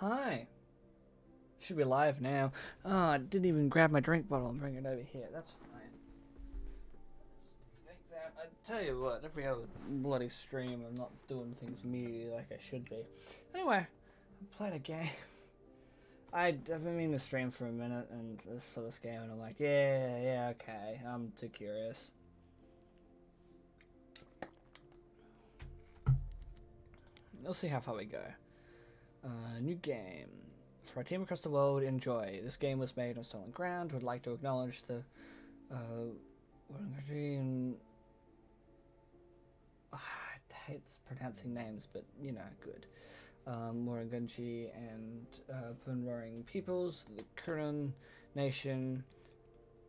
Hi. Should be live now. Oh, I didn't even grab my drink bottle and bring it over here. That's fine. Like that. I tell you what, every other bloody stream, I'm not doing things immediately like I should be. Anyway, I'm playing a game. I've been meaning to stream for a minute and saw this game and I'm like, yeah, okay. I'm too curious. We'll see how far we go. New game. For our team across the world, enjoy. This game was made on stolen ground. Would like to acknowledge the I hate pronouncing names, but you know, good. Morangunji and Punwaring peoples, the Kurun nation,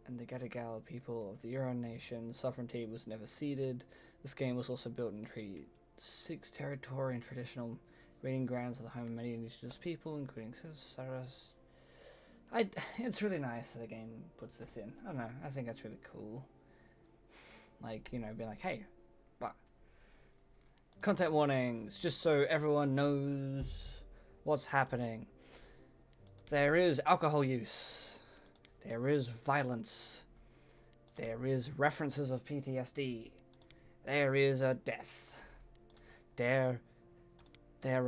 and the Gadigal people of the Huron nation. Sovereignty was never ceded. This game was also built in Treaty 6 territory and traditional breeding grounds of the home of many indigenous people, including Saras. It's really nice that the game puts this in. I don't know, I think that's really cool. Like, you know, being like, hey, what? Content warnings, just so everyone knows what's happening. There is alcohol use. There is violence. There is references of PTSD. There is a death. There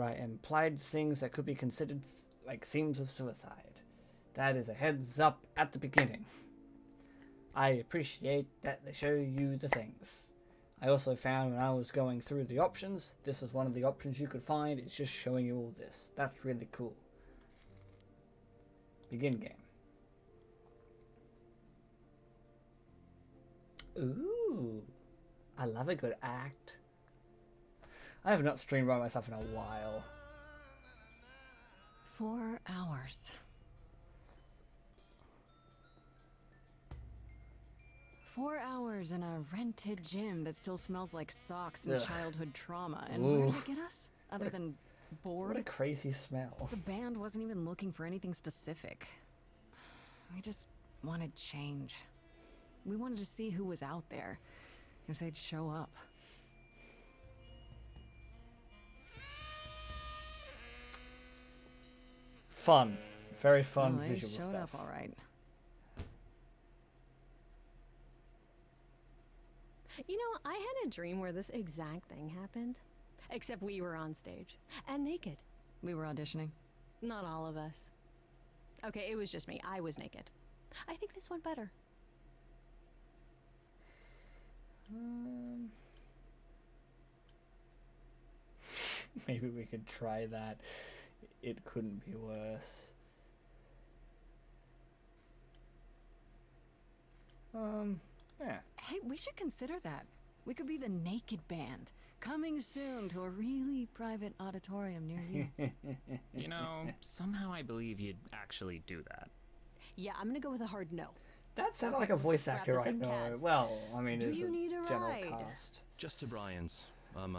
are implied things that could be considered like themes of suicide. That is a heads up at the beginning. I appreciate that they show you the things. I also found when I was going through the options, this is one of the options you could find. It's just showing you all this. That's really cool. Begin game. Ooh, I love a good act. I have not streamed by myself in a while. 4 hours. 4 hours in a rented gym that still smells like socks and childhood trauma. And where did it get us? Other than bored? What a crazy smell. The band wasn't even looking for anything specific. We just wanted change. We wanted to see who was out there, if they'd show up. Fun. Very fun They visual showed stuff. up all right. You know, I had a dream where this exact thing happened. Except we were on stage. And naked. We were auditioning. Not all of us. Okay, it was just me. I was naked. I think this went better. Maybe we could try that. It couldn't be worse. Yeah. Hey, we should consider that. We could be the Naked Band. Coming soon to a really private auditorium near you. You know, somehow I believe you'd actually do that. Yeah, I'm gonna go with a hard no. That sounded Okay, like a let's voice wrap actor this I up, know. Kaz. Well, I mean, Do it's you need a general ride? cast. Just to Brian's. I'm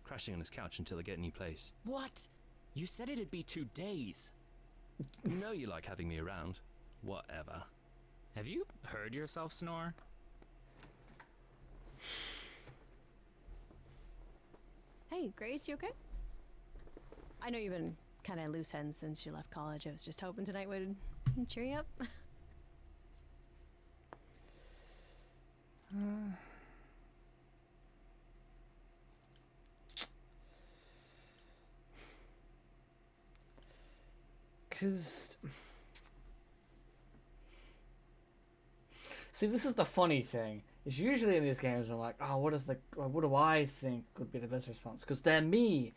crashing on his couch until I get a new place. What? You said it'd be 2 days. You know you like having me around. Whatever. Have you heard yourself snore? Hey, Grace, you okay? I know you've been kind of loose ends since you left college. I was just hoping tonight would cheer you up. Cause see, this is the funny thing. Is usually in these games I'm like, oh, what do I think would be the best response? Because they're me.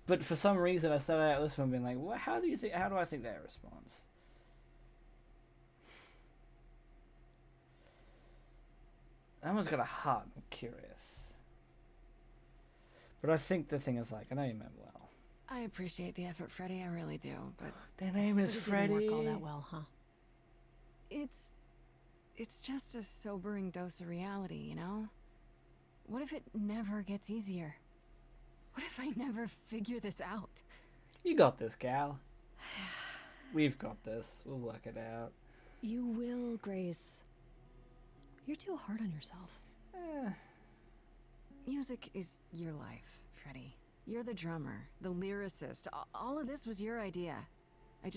But for some reason, I started out this one being like, well, how do I think their response? That one's got a heart. I'm curious. But I think the thing is like, I know you meant well. I appreciate the effort, Freddie. I really do. But Their name is It Freddy. didn't work all that well, huh? it's just a sobering dose of reality, you know? What if it never gets easier? What if I never figure this out? You got this, gal. We've got this. We'll work it out. You will, Grace. You're too hard on yourself. Music is your life, Freddie. You're the drummer, the lyricist. All of this was your idea. I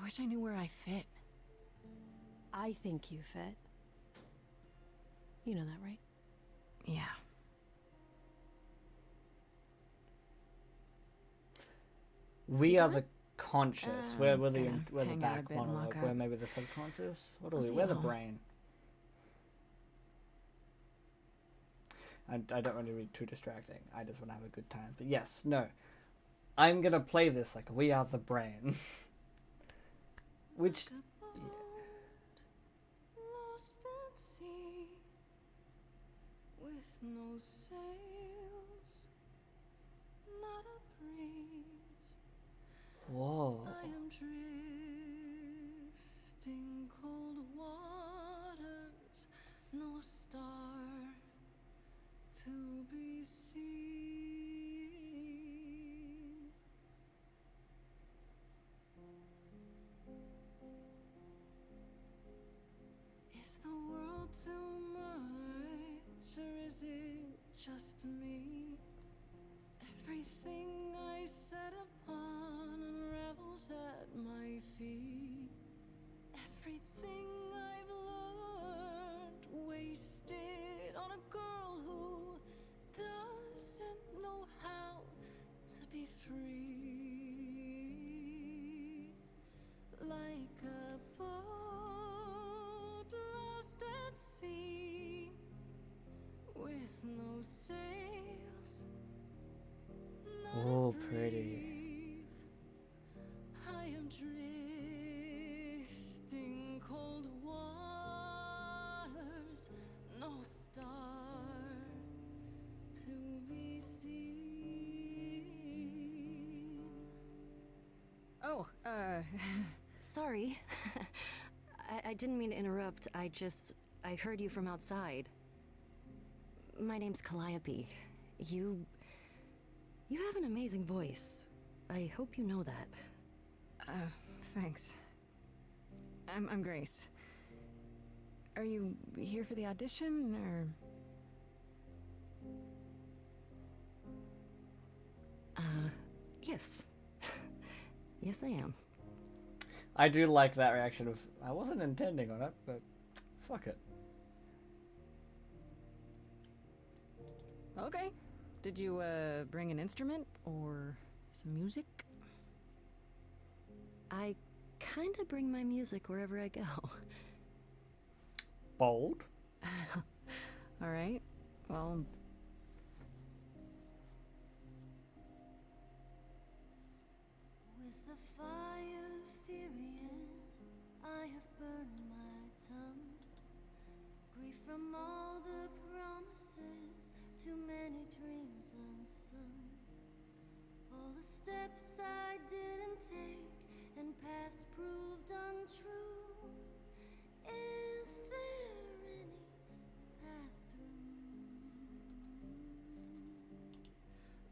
wish I knew where I fit. I think you fit. You know that, right? Yeah. We are the conscious. We're the gonna we're the hang out a back bit and monologue. walk We're up. maybe the subconscious. What are I'll we? see We're you the home. brain. I don't want to be too distracting. I just want to have a good time. But yes, no. I'm gonna play this like we are the brain. Which Like a boat lost at sea, with no sails, not a breeze. whoa. I am drifting cold waters, no star to be seen. Is the world too much, or is it just me? Everything I set upon unravels at my feet. Everything I've learned wasted on a girl who doesn't know how to be free. Like a boat lost at sea, with no sails, not Oh, a pretty. breeze. I am drifting cold waters, no star to be seen. Oh, Sorry. I didn't mean to interrupt. I heard you from outside. My name's Calliope. You have an amazing voice. I hope you know that. Thanks. I'm Grace. Are you here for the audition, or? Yes. Yes, I am. I do like that reaction of I wasn't intending on it, but fuck it. Okay. Did you, bring an instrument, or some music? I kinda bring my music wherever I go. Bold. Alright. Well, With the fire furious, I have burned my tongue. Grief from all the promises, too many dreams unsung. All the steps I didn't take and paths proved untrue. Is there any path through?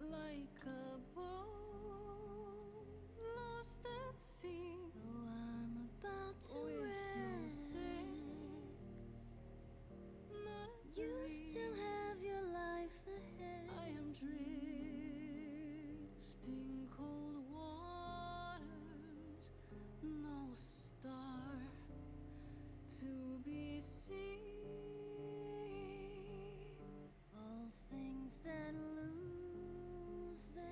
like a boat lost at sea, Though I'm about to with no end, sails, not a you breeze. still have your life ahead. I am drifting cold waters, no star to be seen. All things that lose their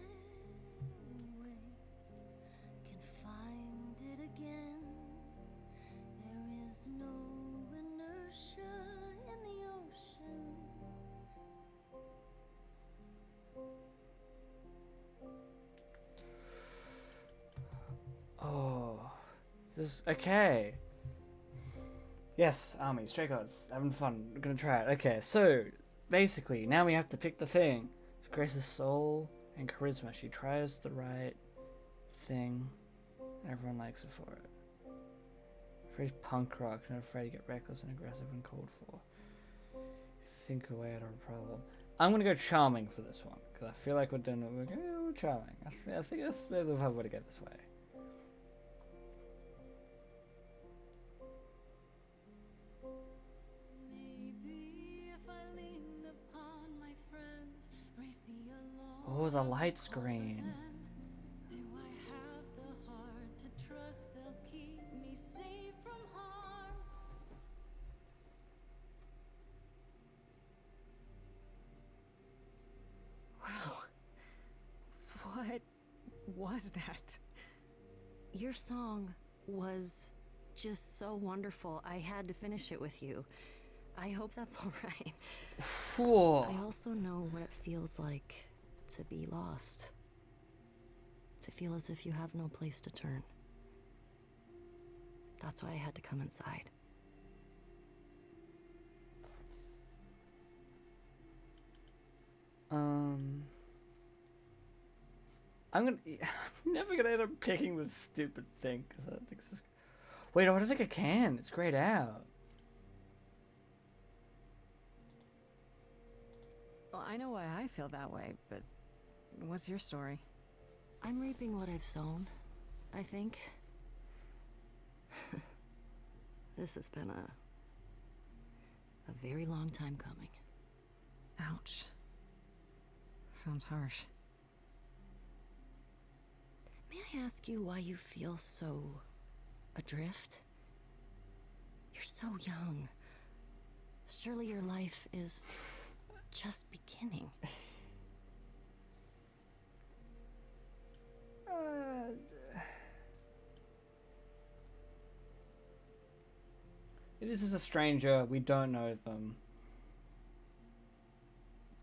way can find it again. There is no inertia in the ocean. Oh, this is okay. Yes, army, stray gods, having fun. We're gonna try it. Okay, so basically now we have to pick the thing. Grace's soul and charisma. She tries the right thing, and everyone likes her for it. Very punk rock, not afraid to get reckless and aggressive when called for. Think away out of a problem. I'm gonna go charming for this one because I feel like we're doing we're going charming. I think that's the fun way to get this way. Maybe if I leaned upon my friends, raise the alarm. Oh, the light screen. Do I have the heart to trust they'll keep me safe from harm? Wow. What was that? Your song was just so wonderful. I had to finish it with you. I hope that's all right. Whoa. I also know what it feels like to be lost. To feel as if you have no place to turn. That's why I had to come inside. I'm gonna. I'm never gonna end up picking this stupid thing because I don't think this is. Wait, I don't think I can. It's grayed out. Well, I know why I feel that way, but what's your story? I'm reaping what I've sown, I think. This has been a very long time coming. Ouch. Sounds harsh. May I ask you why you feel so adrift? You're so young. Surely your life is just beginning. This is a stranger. We don't know them.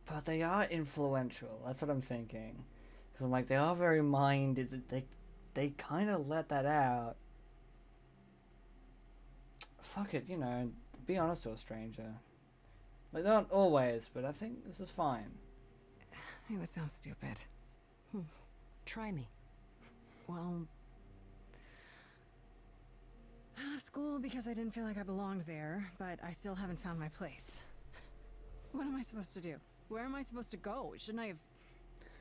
But they are influential. That's what I'm thinking. Because I'm like, they are very minded. They kind of let that out. Fuck it, you know. Be honest to a stranger. Like, not always, but I think this is fine. It would sound stupid. Try me. Well, I left school because I didn't feel like I belonged there, but I still haven't found my place. What am I supposed to do? Where am I supposed to go? Shouldn't I have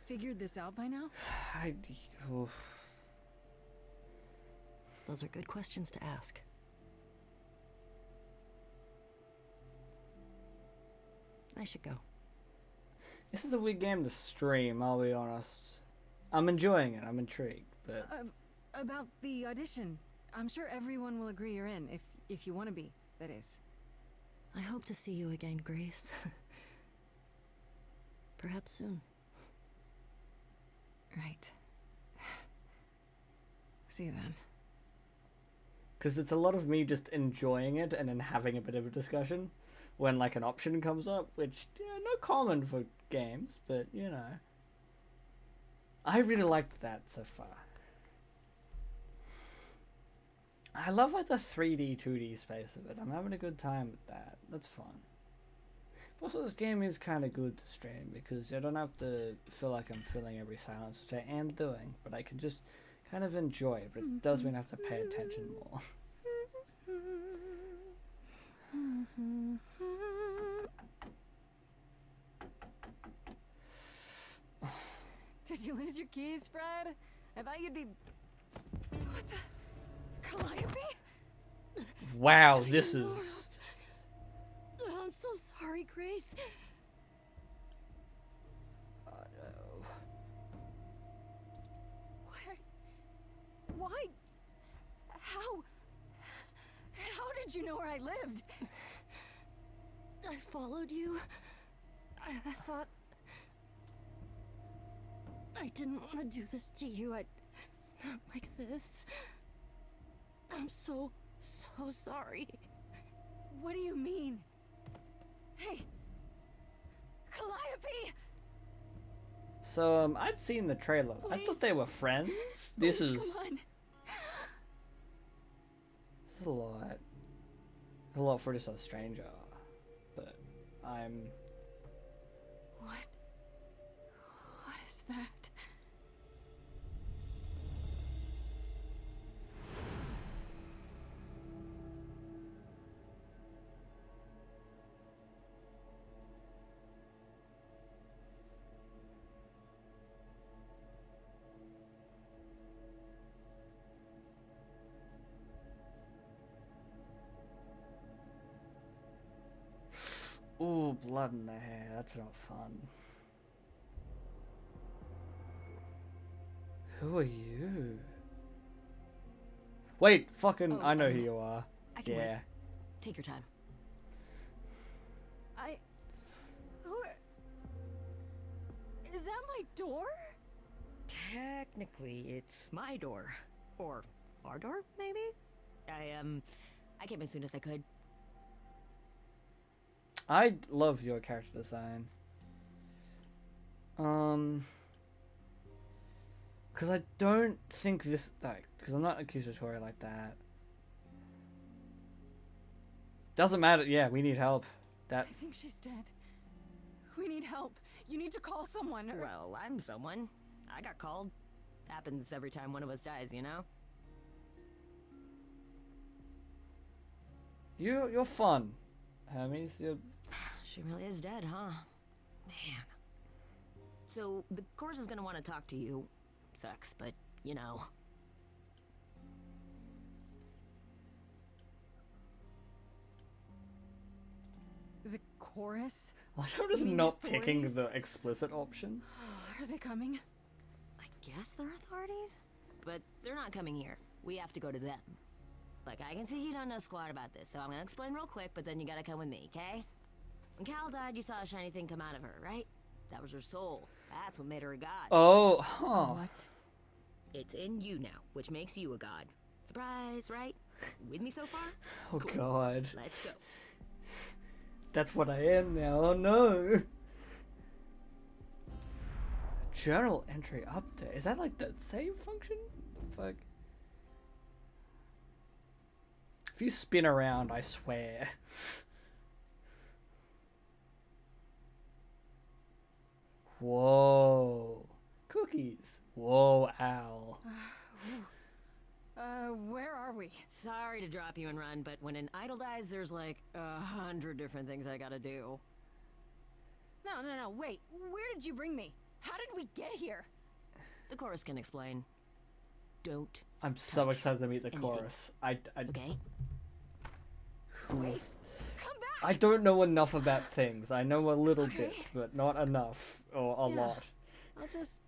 figured this out by now? Oof. Those are good questions to ask. I should go. This is a weird game to stream, I'll be honest. I'm enjoying it. I'm intrigued, but About the audition. I'm sure everyone will agree you're in, if you want to be, that is. I hope to see you again, Grace. Perhaps soon. Right. See you then. because it's a lot of me just enjoying it and then having a bit of a discussion when like an option comes up, which not common for games, but you know, I really liked that so far. I love like the 3D, 2D space of it. I'm having a good time with that. That's fun. Also, this game is kind of good to stream because I don't have to feel like I'm filling every silence, which I am doing, but I can just kind of enjoy it. But it does mean I have to pay attention more. Did you lose your keys, Fred? I thought you'd be... What the... Calliope? Wow, this is... I'm so sorry, Grace. Oh no. Why? How did you know where I lived? I followed you. I thought... I didn't want to do this to you. Not like this. I'm so sorry. What do you mean? Hey! Calliope! So, I'd seen the trailer. I Please. thought they were friends. This Please, is... come on. This is a lot. A lot for just a stranger. But I'm... What is that? Ooh, blood in the hair. That's not fun. Who are you? Wait, fucking, Oh, I know who you are. I can Yeah. wait. Take your time. Is that my door? Technically, it's my door. Or our door, maybe? I came as soon as I could. I love your character design. Because I don't think this, like, because I'm not accusatory like that. Doesn't matter. Yeah, we need help. That I think she's dead. We need help. You need to call someone or... Well, I'm someone. I got called. Happens every time one of us dies, you know? you're fun, Hermes. You're She really is dead, huh? Man. So, the course is gonna want to talk to you. Sucks, but, you know. The chorus? like I'm just mean not the picking authorities? the explicit option. Are they coming? I guess they're authorities? But they're not coming here. We have to go to them. Look, I can see you don't know squat about this, so I'm gonna explain real quick, but then you gotta come with me, okay? When Cal died, you saw a shiny thing come out of her, right? That was her soul. That's what made her a god. Oh, huh. What? It's in you now, which makes you a god. Surprise, right? With me so far? Oh Cool. God. Let's go. That's what I am now. Oh no. Journal entry update. Is that like the save function? Fuck. If you spin around, I swear. Whoa. Cookies. Whoa, owl. Where are we? Sorry to drop you and run, but when an idol dies, there's like 100 different things I gotta do. No, wait. Where did you bring me? How did we get here? The chorus can explain. Don't. I'm so touch excited to meet the anything. chorus. Okay? Who's- Come back! I don't know enough about things. I know a little Okay. bit, but not enough or a Yeah. lot. I'll just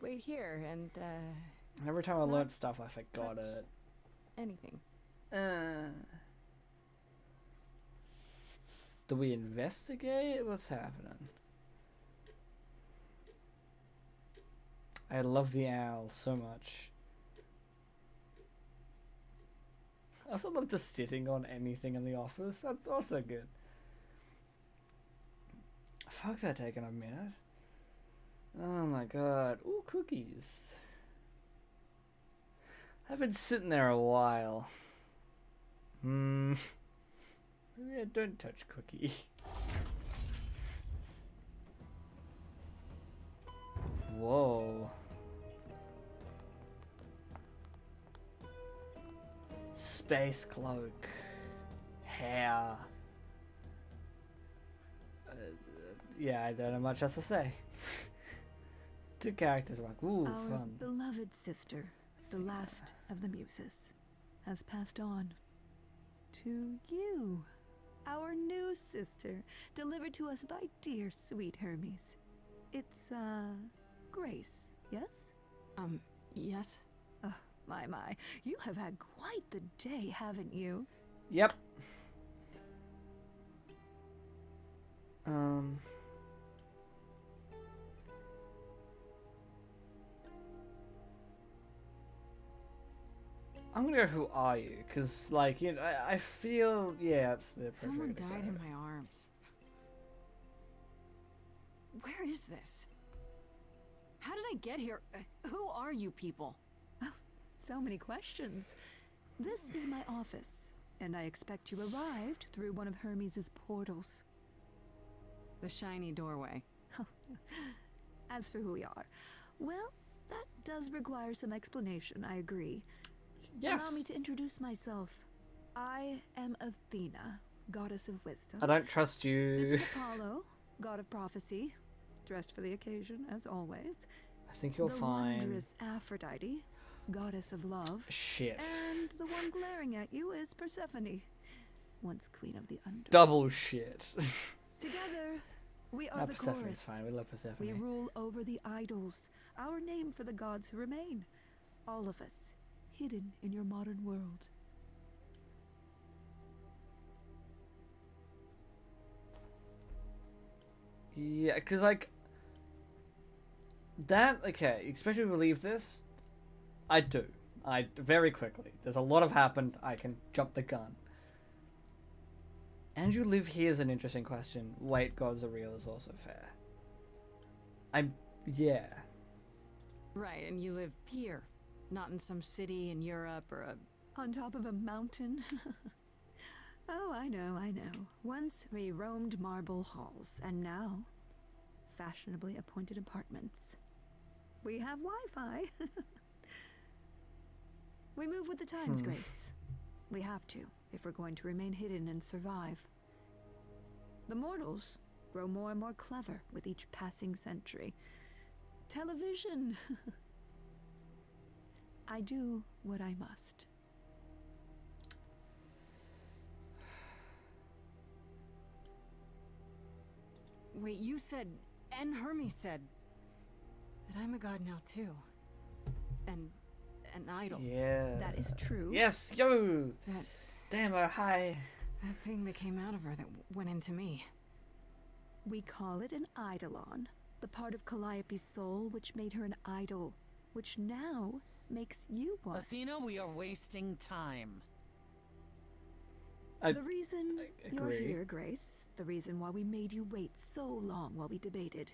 wait here and, Every time I Not learned stuff, I forgot touch. it. anything. Do we investigate? What's happening? I love the owl so much. I also love just sitting on anything in the office. That's also good. Fuck, that taking a minute. Oh my god. Ooh, cookies. I've been sitting there a while. Yeah, don't touch cookie. Whoa. Space cloak. Hair. Yeah, I don't know much else to say. Two characters are like, ooh, Our fun. beloved sister, the last of the muses, has passed on to you, our new sister, delivered to us by dear sweet Hermes. It's, Grace, yes? Yes? My, you have had quite the day, haven't you? Yep. I'm gonna go, who are you? Because, like, you know, I feel, yeah, it's the appropriate Someone way to died go. in my arms. Where is this? How did I get here? Who are you people? So many questions. This is my office, and I expect you arrived through one of Hermes' portals. The shiny doorway. As for who we are, well, that does require some explanation, I agree. Yes. Allow me to introduce myself. I am Athena, goddess of wisdom. I don't trust This you. is Apollo, god of prophecy, dressed for the occasion, as always. I think you're the fine. wondrous Aphrodite, goddess of love. Shit. And the one glaring at you is Persephone, once queen of the underworld. Double shit. Together, we are No, the Persephone's chorus. fine. We love We Persephone. rule over the idols, our name for the gods who remain. all of us, hidden in your modern world. Yeah, because, like, that, okay, especially believe this, I do. Very quickly. There's a lot have happened, I can jump the gun. And you live here is an interesting question. Wait, gods are real is also fair. Yeah. Right, and you live here, not in some city in Europe or a... On top of a mountain? Oh, I know. Once we roamed marble halls, and now, fashionably appointed apartments. We have Wi-Fi. We move with the times, Grace. We have to, if we're going to remain hidden and survive. The mortals grow more and more clever with each passing century. Television! I do what I must. Wait, you said, and Hermes said, that I'm a god now too. And an idol. Yeah. That is true. Yes, yo! That, Damn, oh, hi. that thing that came out of her that went into me. We call it an eidolon, the part of Calliope's soul which made her an idol, which now makes you one. Athena, we are wasting time. I The reason you're agree. here, Grace, the reason why we made you wait so long while we debated,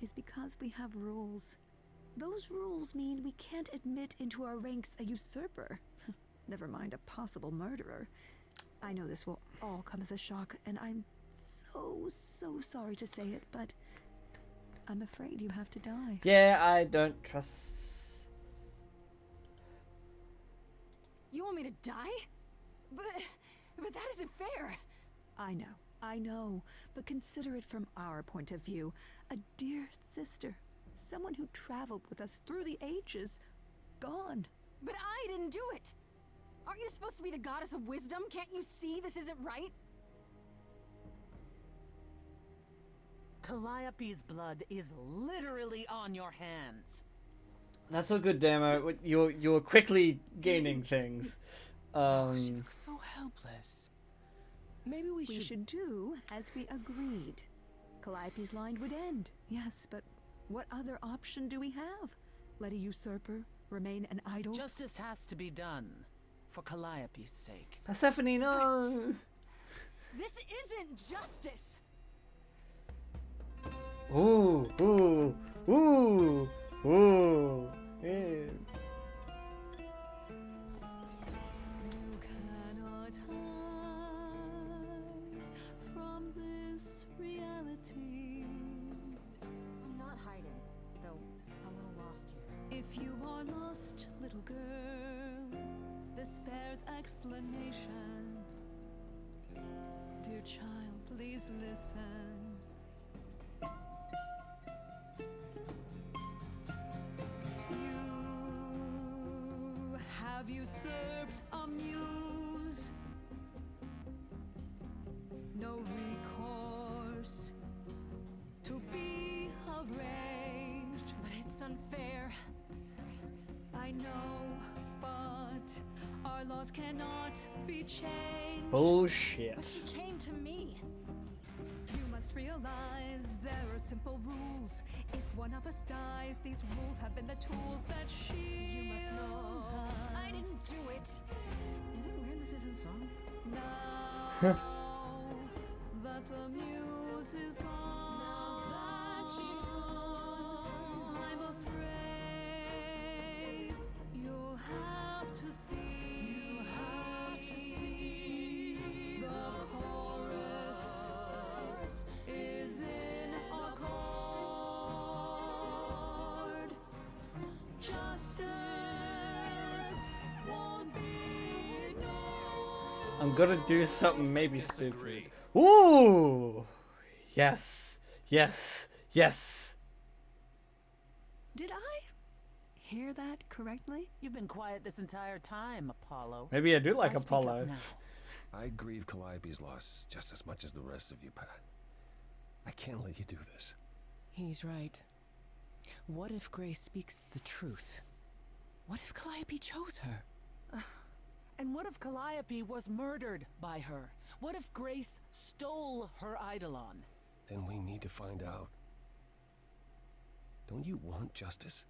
is because we have rules. Those rules mean we can't admit into our ranks a usurper. Never mind a possible murderer. I know this will all come as a shock, and I'm so sorry to say it, but I'm afraid you have to die. Yeah, I don't trust... You want me to die? But that isn't fair. I know, but consider it from our point of view. A dear sister, someone who traveled with us through the ages, gone. But I didn't do it. Aren't you supposed to be the goddess of wisdom? Can't you see this isn't right? Calliope's blood is literally on your hands. That's a good demo. You're quickly gaining things. She looks so helpless. Maybe we We should do as we agreed. Calliope's line would end, yes, but what other option do we have? Let a usurper remain an idol? Justice has to be done. For Calliope's sake. Persephone, no! This isn't justice. Ooh. Yeah. You cannot hide from this reality. I'm not hiding, though a little lost here. If you are lost, little girl, this bears explanation. Dear child, please listen. You have usurped a muse. No recourse to be arranged. But it's unfair. I know, but our laws cannot be changed. Bullshit. But she came to me. You must realize there are simple rules. If one of us dies, these rules have been the tools that shield You must know I didn't us. do it. Is it weird this isn't sung? Now that the muse is gone, Now that she's gone, I'm afraid you'll have to see. You have to see the chorus is in accord. Justice won't be ignored. I'm gonna do something maybe stupid. Disagree. Ooh! Yes. Did I hear that correctly? You've been quiet this entire time, Apollo. Maybe I do like Why speak up Apollo. now? I grieve Calliope's loss just as much as the rest of you, but I can't let you do this. He's right. What if Grace speaks the truth? What if Calliope chose her? And what if Calliope was murdered by her? What if Grace stole her Eidolon? Then we need to find out. Don't you want justice?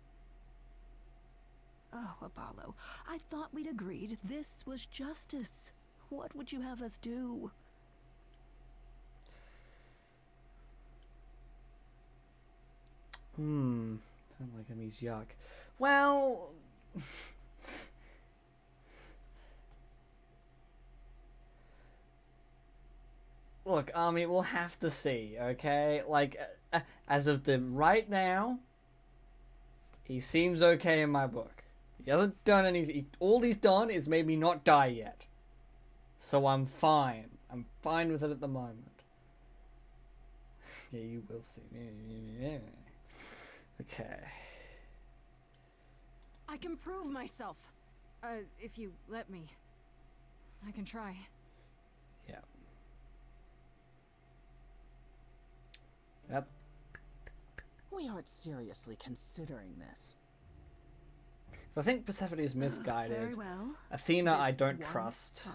Oh, Apollo, I thought we'd agreed this was justice. What would you have us do? Sound like him, he's yuck. Well... Look, Army, we'll have to see, okay? Like, as of the right now, he seems okay in my book. He hasn't done anything. All he's done is made me not die yet. So I'm fine. I'm fine with it at the moment. Yeah, you will see. Okay. I can prove myself. If you let me. I can try. Yeah. Yep. We aren't seriously considering this. So I think Persephone is misguided. Very well. Athena, I This don't one trust. time.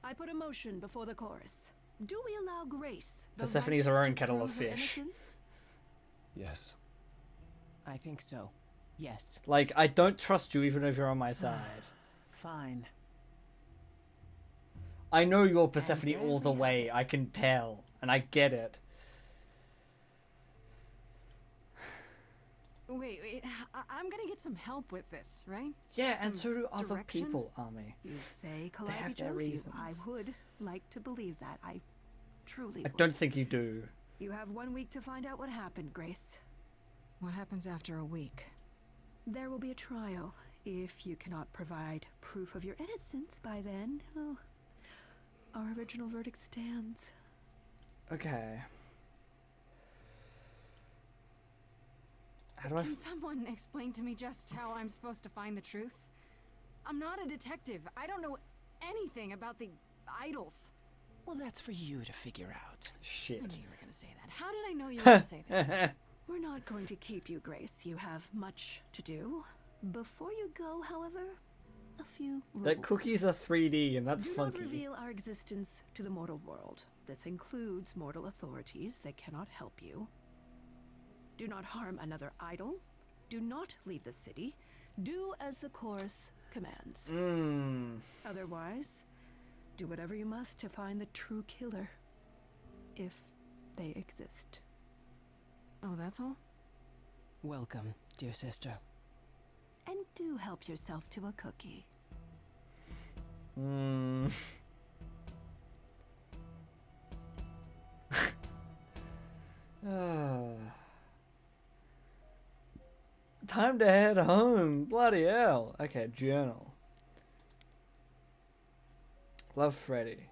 I put a motion before the chorus. Do we allow Grace the Persephone's right her own to kettle of prove her fish. innocence? Yes. I think so. Yes. Like, I don't trust you even if you're on my side. Fine. I know you're Persephone there all the we have way. it. I can tell. And I get it. Wait. I'm gonna get some help with this, right? Yeah, and so Some do other direction? people, Army. You say They have Calliope their chose you. reasons. I would like to believe that. I truly I would. don't think you do. You have 1 week to find out what happened, Grace. What happens after a week? There will be a trial. If you cannot provide proof of your innocence by then, oh, our original verdict stands. Okay. How do I... Can someone explain to me just how I'm supposed to find the truth? I'm not a detective. I don't know anything about the idols. Well, that's for you to figure out. I Shit. knew you were gonna say that. How did I know you were gonna say that? We're not going to keep you, Grace. You have much to do. Before you go, however, a few rules. That cookies are 3D and that's Do funky. not reveal our existence to the mortal world. This includes mortal authorities that cannot help you. Do not harm another idol. Do not leave the city. Do as the chorus commands. Otherwise, do whatever you must to find the true killer. If they exist. Oh, that's all? Welcome, dear sister. And do help yourself to a cookie. Time to head home. Bloody hell. Okay, journal. Love Freddy.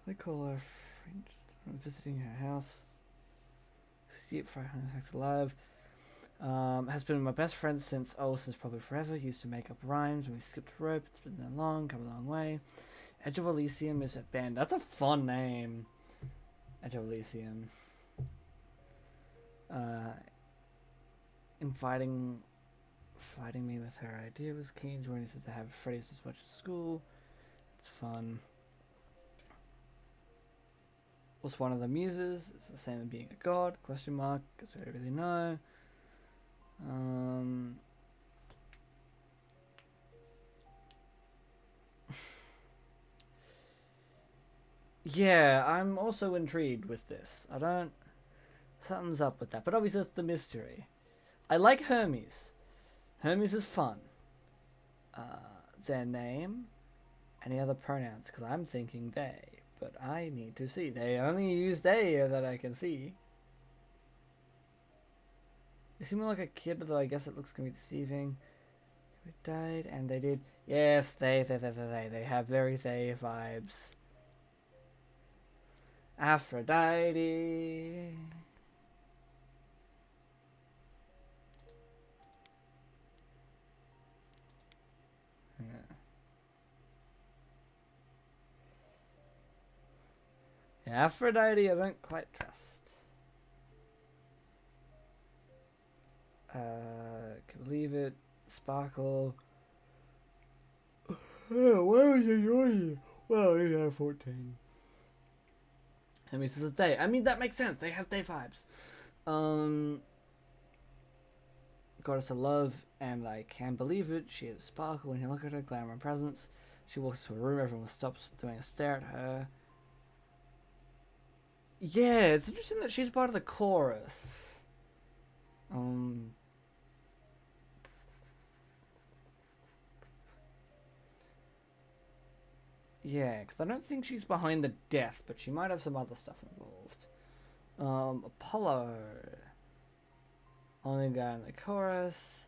I call her friend. I'm visiting her house. See for her alive. Has been my best friend since probably forever. Used to make up rhymes when we skipped rope. It's been that long, come a long way. Edge of Elysium is a band. That's a fun name. Edge of Elysium. Fighting me with her idea was keen. Joining us to have Freddy's as much as school. It's fun. Was one of the muses. It's the same as being a god? Question mark. Because I don't really know. Yeah, I'm also intrigued with this. I don't... Something's up with that. But obviously that's the mystery. I like Hermes. Hermes is fun. Their name? Any other pronouns? Because I'm thinking they. But I need to see. They only use they that I can see. They seem like a kid, though I guess it looks gonna be deceiving. It died, and they did. Yes, they. They have very they vibes. Aphrodite. Yeah, Aphrodite, I don't quite trust. Can believe it. Sparkle. Oh, why was you doing? Well, you are 14. I mean, this is a day. I mean, that makes sense. They have day vibes. Goddess of love, and I can't believe it. She is Sparkle when you look at her glamour and presence. She walks to a room, everyone stops doing a stare at her. Yeah, it's interesting that she's part of the chorus. Yeah, because I don't think she's behind the death, but she might have some other stuff involved. Apollo. Only guy in the chorus.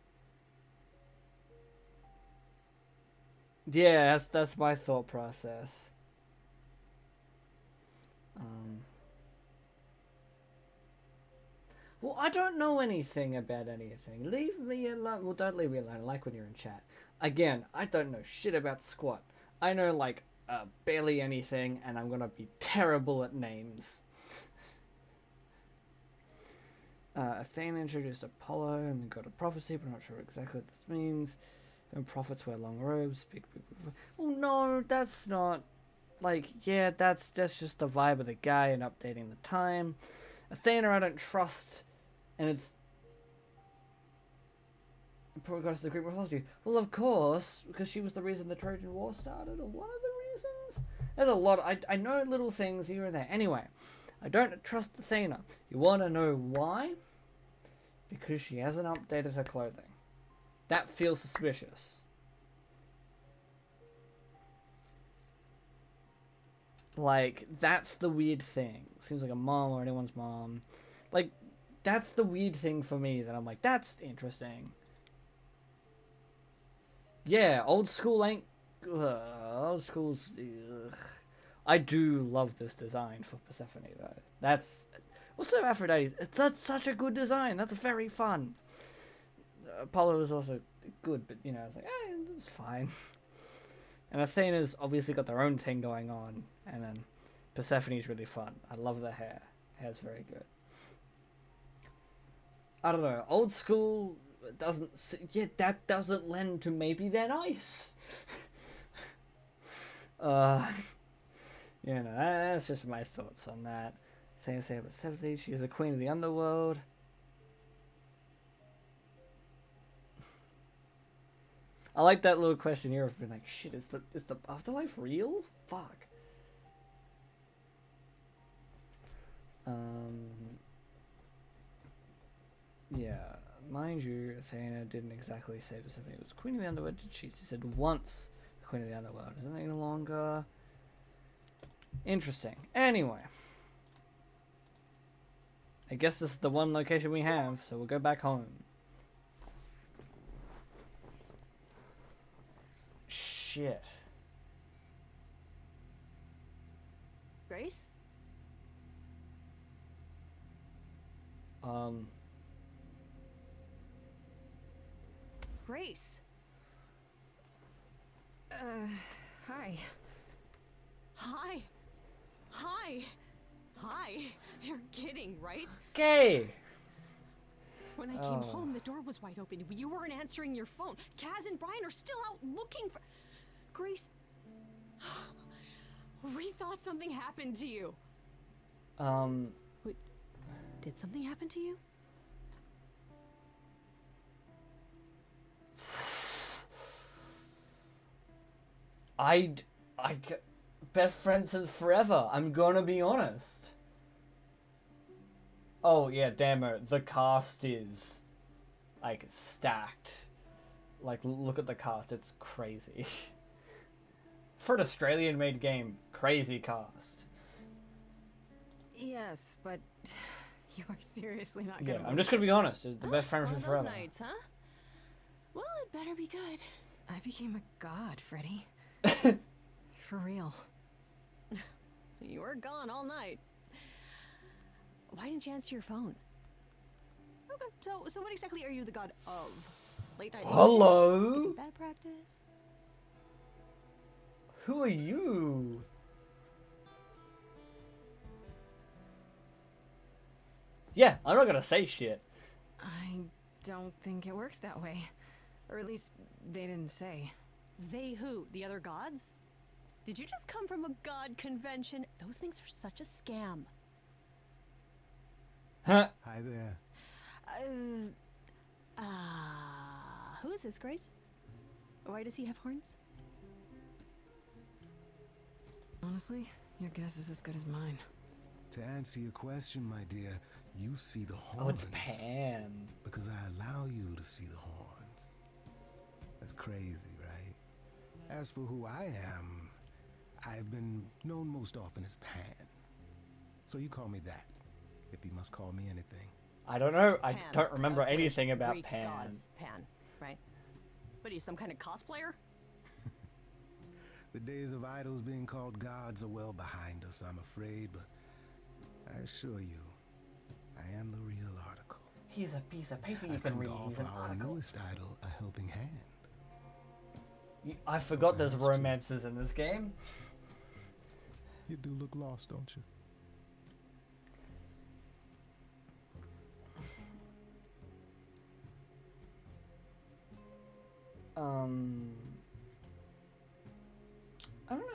Yeah, that's my thought process. Well, I don't know anything about anything. Leave me alone. Well, don't leave me alone. I like when you're in chat. Again, I don't know shit about squat. I know, like, barely anything, and I'm gonna be terrible at names. Athena introduced Apollo, and we got a prophecy, but I'm not sure exactly what this means. And prophets wear long robes. Big. Oh no, that's not. Like, yeah, that's just the vibe of the guy and updating the time. Athena, I don't trust, and it's probably goes to the Greek mythology. Well, of course, because she was the reason the Trojan War started, or one of the reasons. There's a lot. I know little things here and there. Anyway, I don't trust Athena. You want to know why? Because she hasn't updated her clothing. That feels suspicious. Like, that's the weird thing. Seems like a mom or anyone's mom. Like, that's the weird thing for me that I'm like, that's interesting. Yeah, old school ain't... old school's... I do love this design for Persephone, though. That's... Also, Aphrodite, that's such a good design. That's very fun. Apollo is also good, but, you know, it's like, it's fine. And Athena's obviously got their own thing going on. And then Persephone's really fun. I love the hair. Hair's very good. I don't know. Old school doesn't... Yeah, that doesn't lend to maybe they're nice. You know, that's just my thoughts on that. Thing I say about 70, she's the queen of the underworld. I like that little question here of being like, shit, is the afterlife real? Fuck. Yeah, mind you, Athena didn't exactly say Persephone was queen of the underworld, did she? She said once the queen of the underworld. Isn't that any longer? Interesting. Anyway. I guess this is the one location we have, so we'll go back home. Shit. Grace? Grace. Hi. Hi. Hi. Hi. You're kidding, right? Okay. When I came home, the door was wide open. You weren't answering your phone. Kaz and Brian are still out looking for... Grace... We thought something happened to you. Wait, did something happen to you? Best friends since forever. I'm gonna be honest. Oh yeah, damn it. The cast is like stacked. Like, look at the cast. It's crazy. For an Australian-made game, crazy cast. Yes, but you are seriously not Yeah, gonna... I'm just gonna be honest. It's the best friend One since of those forever. nights, huh? Well, it better be good. I became a god, Freddy. For real. You were gone all night. Why didn't you answer your phone? Okay, so what exactly are you the god of? Late night Hello? agents? Skipping bad practice? Who are you? Yeah, I'm not gonna say shit. I don't think it works that way. Or at least, they didn't say. They who? The other gods? Did you just come from a god convention? Those things are such a scam. Huh? Hi there. Who is this, Grace? Why does he have horns? Honestly, your guess is as good as mine. To answer your question, my dear, you see the horns. Oh, it's Pan. Because I allow you to see the horns. That's crazy, right? As for who I am, I've been known most often as Pan. So you call me that, if you must call me anything. I don't know. I Pan, don't remember of the anything about Greek Pan. gods. Pan, right? What are you, some kind of cosplayer? The days of idols being called gods are well behind us, I'm afraid, but I assure you, I am the real article. He's a piece of paper you I've can come read. to He's offer an our article. newest idol a helping hand. I forgot there's Perhaps too. romances in this game. You do look lost, don't you? I don't know.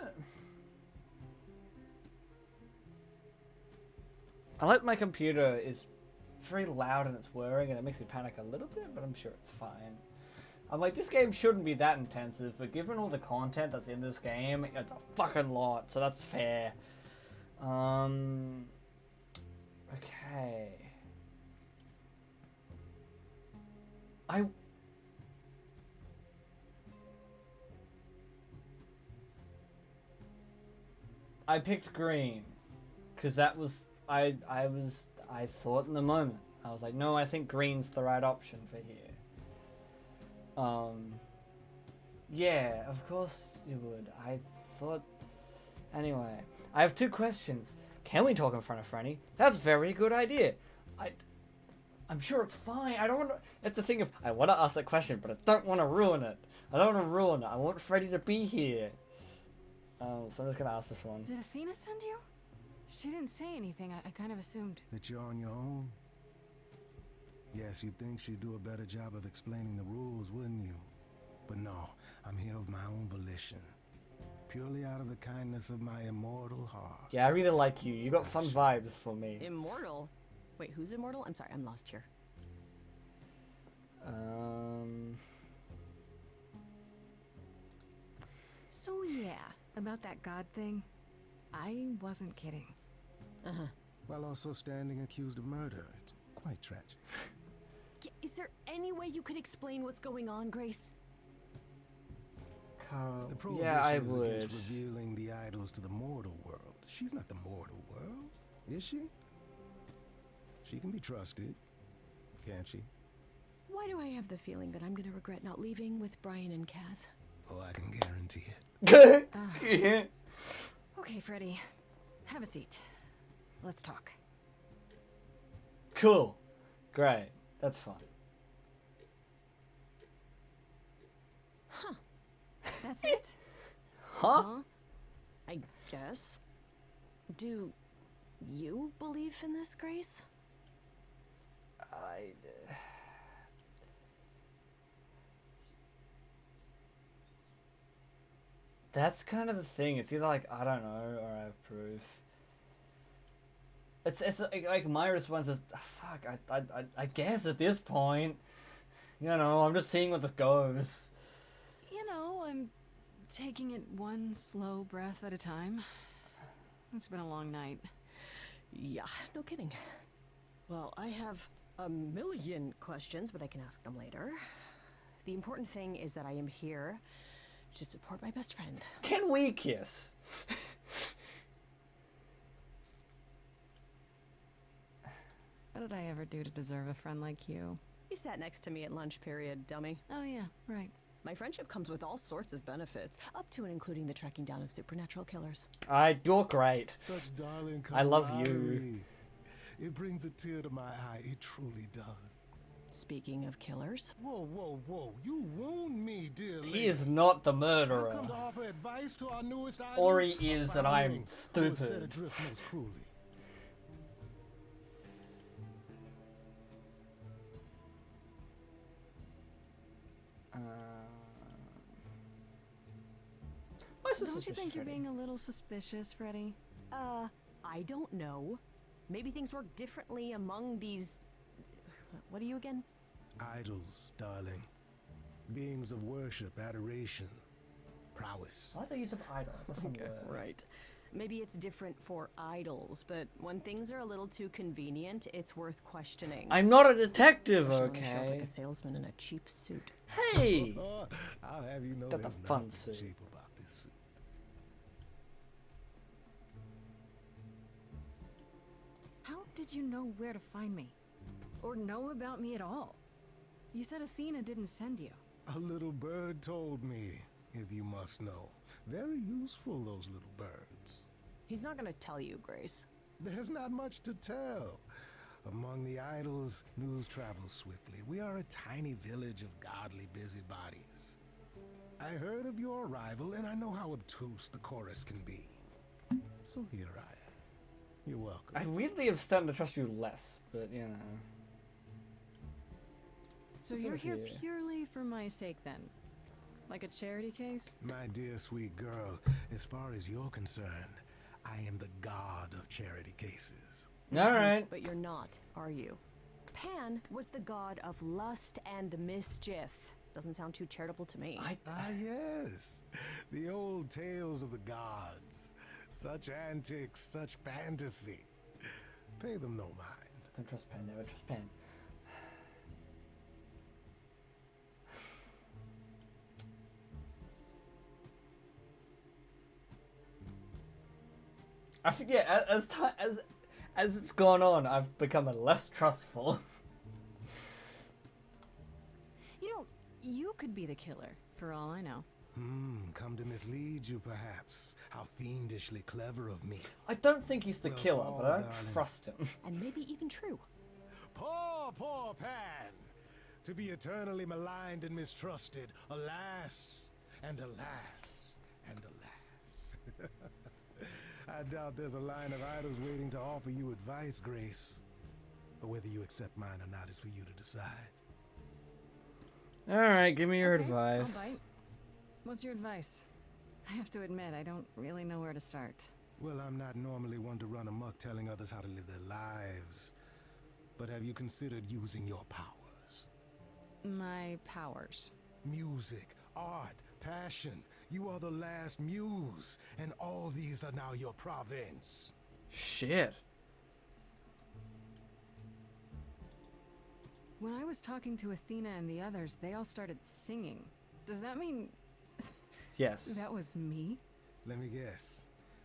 I like my computer is very loud and it's whirring and it makes me panic a little bit, but I'm sure it's fine. I'm like, this game shouldn't be that intensive, but given all the content that's in this game, it's a fucking lot, so that's fair. Okay. I picked green, cause that was I thought in the moment. I was like, no, I think green's the right option for here. Yeah, of course you would. I thought. Anyway, I have 2 questions. Can we talk in front of Franny? That's a very good idea. I'm sure it's fine. I don't want to. It's the thing of I want to ask that question, but I don't want to ruin it. I don't want to ruin it. I want Freddy to be here. So I'm just gonna ask this one. Did Athena send you? She didn't say anything. I kind of assumed. That you're on your own? Yes, you'd think she'd do a better job of explaining the rules, wouldn't you? But no, I'm here of my own volition. Purely out of the kindness of my immortal heart. Yeah, I really like you. You got fun vibes for me. Immortal? Wait, who's immortal? I'm sorry, I'm lost here. So yeah, about that god thing, I wasn't kidding. While also standing accused of murder. It's quite tragic. Is there any way you could explain what's going on, Grace? The Yeah, prohibition I is would. against revealing the idols to the mortal world. She's not the mortal world, is she? She can be trusted, can't she? Why do I have the feeling that I'm gonna regret not leaving with Brian and Kaz? Oh, I can guarantee it. Yeah. Okay, Freddy, have a seat. Let's talk. Cool. Great. That's fun. That's it? Huh? I guess. Do you believe in this, Grace? That's kind of the thing. It's either like I don't know or I have proof. It's like my response is fuck. I guess at this point, you know, I'm just seeing where this goes. You know, I'm taking it one slow breath at a time. It's been a long night. Yeah, no kidding. Well, I have a million questions, but I can ask them later. The important thing is that I am here to support my best friend. Can we kiss? What did I ever do to deserve a friend like you? You sat next to me at lunch period, dummy. Oh yeah, right. My friendship comes with all sorts of benefits, up to and including the tracking down of supernatural killers. You're great. Such darling I love you. camaraderie. It brings a tear to my eye. It truly does. Speaking of killers, Whoa, whoa, whoa. You wound me, dear He lady. is not the I've murderer. come to offer advice to our newest idol. Or he is, and I'm Who was set stupid. adrift most cruelly. Grace is Don't you think suspicious, you're Freddy. being a little suspicious, Freddy? I don't know. Maybe things work differently among these. What are you again? Idols, darling. Beings of worship, adoration, prowess. I like the use of idol. That's a fun word. Right. Maybe it's different for idols, but when things are a little too convenient, it's worth questioning. I'm not a detective, Especially when I show up like okay? a salesman in a cheap suit. Hey! I'll have you know Got the there's fun nothing suit. cheap about this suit. How did you know where to find me? Or know about me at all? You said Athena didn't send you. A little bird told me, if you must know. Very useful, those little birds. He's not gonna tell you, Grace. There's not much to tell. Among the idols, news travels swiftly. We are a tiny village of godly busybodies. I heard of your arrival, and I know how obtuse the chorus can be. So here I am. You're welcome. I weirdly have started to trust you less, but you know. So What's you're over here here? purely for my sake then? Like a charity case? My dear sweet girl, as far as you're concerned, I am the god of charity cases. Alright. But you're not, are you? Pan was the god of lust and mischief. Doesn't sound too charitable to me. Ah, yes. The old tales of the gods. Such antics, such fantasy. Pay them no mind. Don't trust Pen, never trust Pen. I forget, as it's gone on, I've become less trustful. You know, you could be the killer, for all I know. Come to mislead you, perhaps. How fiendishly clever of me. I don't think he's the Well, killer, Paul, but I don't darling. trust him. And maybe even true. Poor, poor Pan! To be eternally maligned and mistrusted. Alas, and alas, and alas. I doubt there's a line of idols waiting to offer you advice, Grace. But whether you accept mine or not is for you to decide. Alright, give me your Okay, advice. I'll bite. What's your advice? I have to admit, I don't really know where to start. Well, I'm not normally one to run amok telling others how to live their lives. But have you considered using your powers? My powers. Music, art, passion. You are the last muse, and all these are now your province. Shit. When I was talking to Athena and the others, they all started singing. Does that mean Yes. that was me? Let me guess.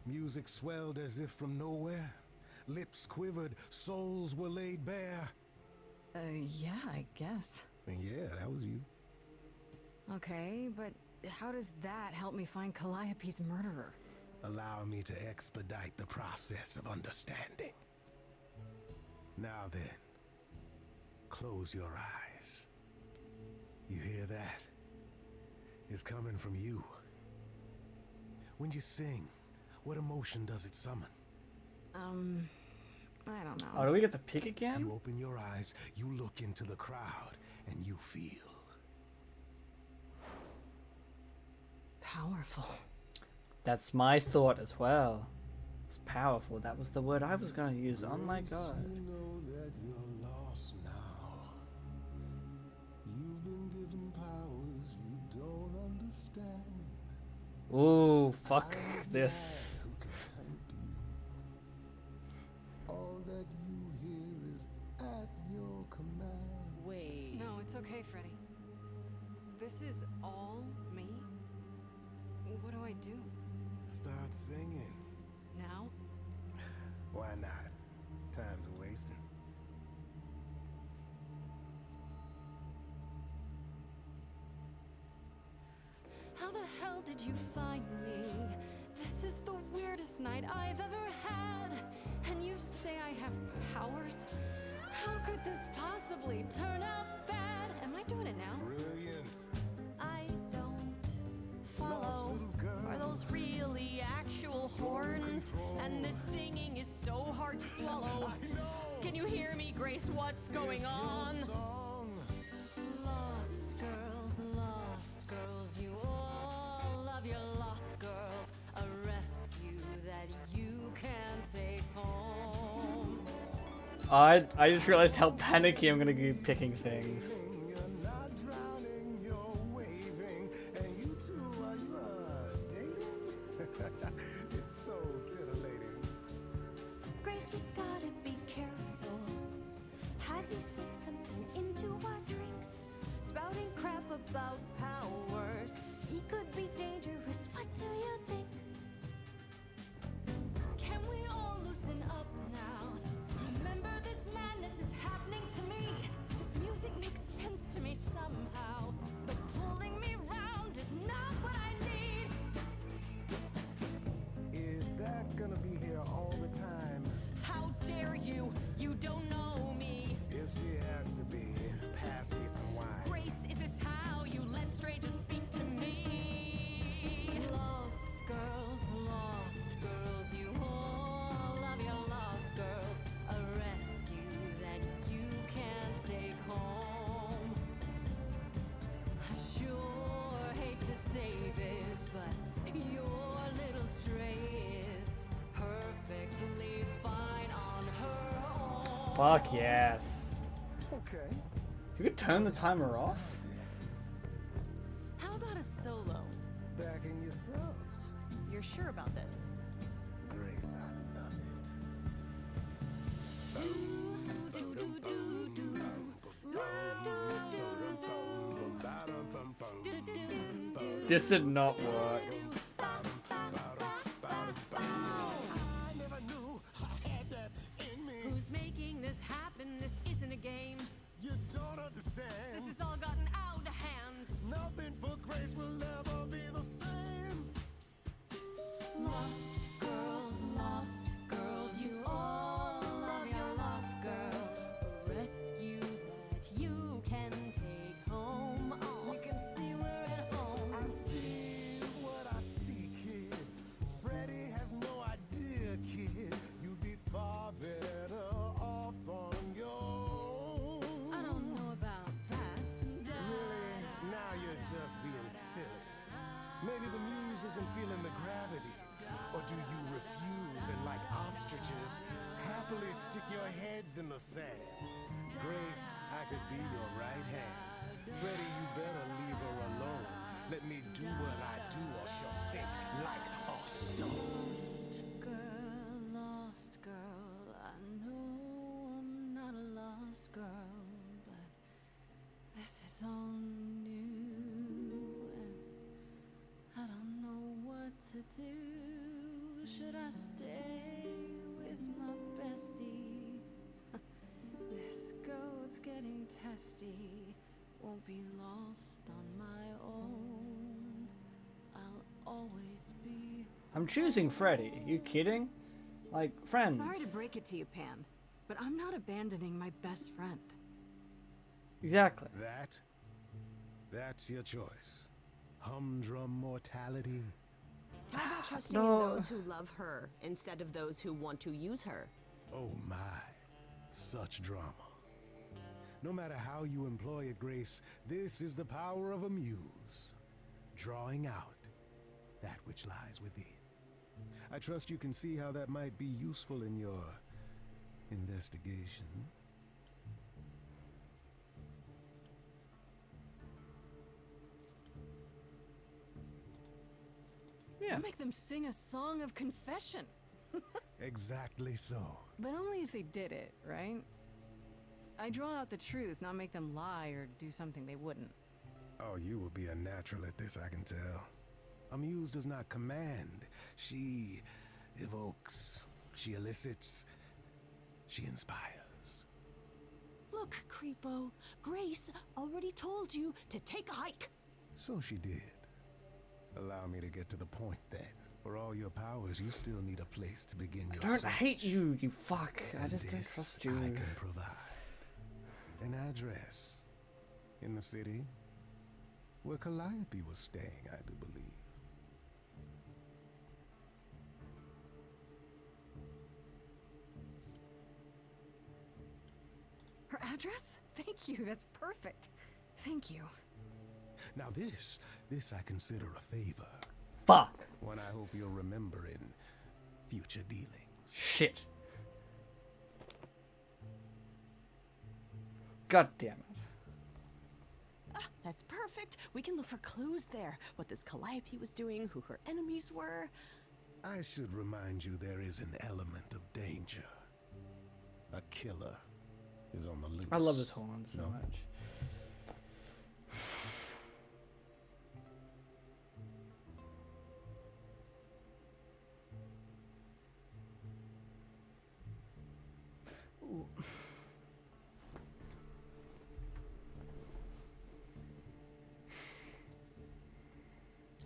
Music swelled as if from nowhere. Lips quivered, souls were laid bare. Yeah, I guess. And yeah, that was you. Okay, but how does that help me find Calliope's murderer? Allow me to expedite the process of understanding. Now then, close your eyes. You hear that? It's coming from you. When you sing, what emotion does it summon? I don't know. Oh, do we get to pick again? You open your eyes, you look into the crowd, and you feel. Powerful. That's my thought as well. It's powerful. That was the word I was going to use. Oh my god. You know that you're lost now. You've been given powers you don't understand. Ooh, fuck this. Who can help you? All that you hear is at your command. Wait. No, it's okay, Freddy. This is all me? What do I do? Start singing. Now? Why not? Time's a wasting. How the hell did you find me? This is the weirdest night I've ever had. And you say I have powers? How could this possibly turn out bad? Am I doing it now? Brilliant. I don't Lost follow. little girl. Are those really actual horns? control. And this singing is so hard to swallow. I know. Can you hear me, Grace? What's going It's your on? song. Lost girls, you all love your lost girls. can't take home. I just realized how panicky I'm gonna be picking things. You're not drowning, you're waving, and you two are dating? It's so titillating. Grace, we gotta be careful. Has he slipped something into our drinks? Spouting crap about powers. He could be dangerous. What do you think? Can we all loosen up now? Remember, this madness is happening to me. This music makes sense to me somehow. But pulling me round is not what I need. Is that gonna be here all the time? How dare you? You don't know me. If she has to be, pass me some wine. Grace, is this how you let strangers speak to me? Lost girls, you all love your lost girls. A rescue that you can't take home. I sure hate to say this, but your little stray is perfectly fine on her own. Fuck yes. Okay. You could turn the timer off. How about a solo? Backing yourself. You're sure about this? Grace, I love it. This did not work. I never knew I had that in me. Who's making this happen? This isn't a game. You don't understand. This has all gotten out of hand. Nothing for Grace will ever be the same. Lost girls, you all love your lost girls. A rescue that you can take home. Oh, you can see we're at home. I see what I see, kid. Freddie has no idea, kid. You'd be far better off on your own. I don't know about that. Really? Now you're just being silly. Maybe the muse isn't feeling the gravity. Or do you refuse and, like ostriches, happily stick your heads in the sand? Grace, I could be your right hand. Freddie, you better leave her alone. Let me do what I do or she'll sink like a stone. Lost girl, I know I'm not a lost girl, but this is all new, and I don't know what to do. Should I stay with my bestie? This goat's getting testy, won't be lost on my own. I'll always be. I'm choosing Freddy. You kidding? Like, friends. Sorry to break it to you, Pan, but I'm not abandoning my best friend. Exactly. That's your choice. Humdrum mortality. How about trusting No. in those who love her instead of those who want to use her? Oh my, such drama. No matter how you employ it, Grace, this is the power of a muse. Drawing out that which lies within. I trust you can see how that might be useful in your investigation. Yeah. I'll make them sing a song of confession. Exactly so. But only if they did it, right? I draw out the truth, not make them lie or do something they wouldn't. Oh, you will be a natural at this, I can tell. A muse does not command. She evokes. She elicits. She inspires. Look, Creepo, Grace already told you to take a hike. So she did. Allow me to get to the point then. For all your powers, you still need a place to begin your I don't search. hate you, you fuck. I And just don't this trust you. I can provide. An address. In the city. Where Calliope was staying, I do believe. Her address? Thank you, that's perfect. Thank you. Now this I consider a favor. Fuck. One I hope you'll remember in future dealings. Shit. God damn it. That's perfect. We can look for clues there. What this Calliope was doing, who her enemies were. I should remind you there is an element of danger. A killer is on the loose. I love his horns so No? much. Ooh.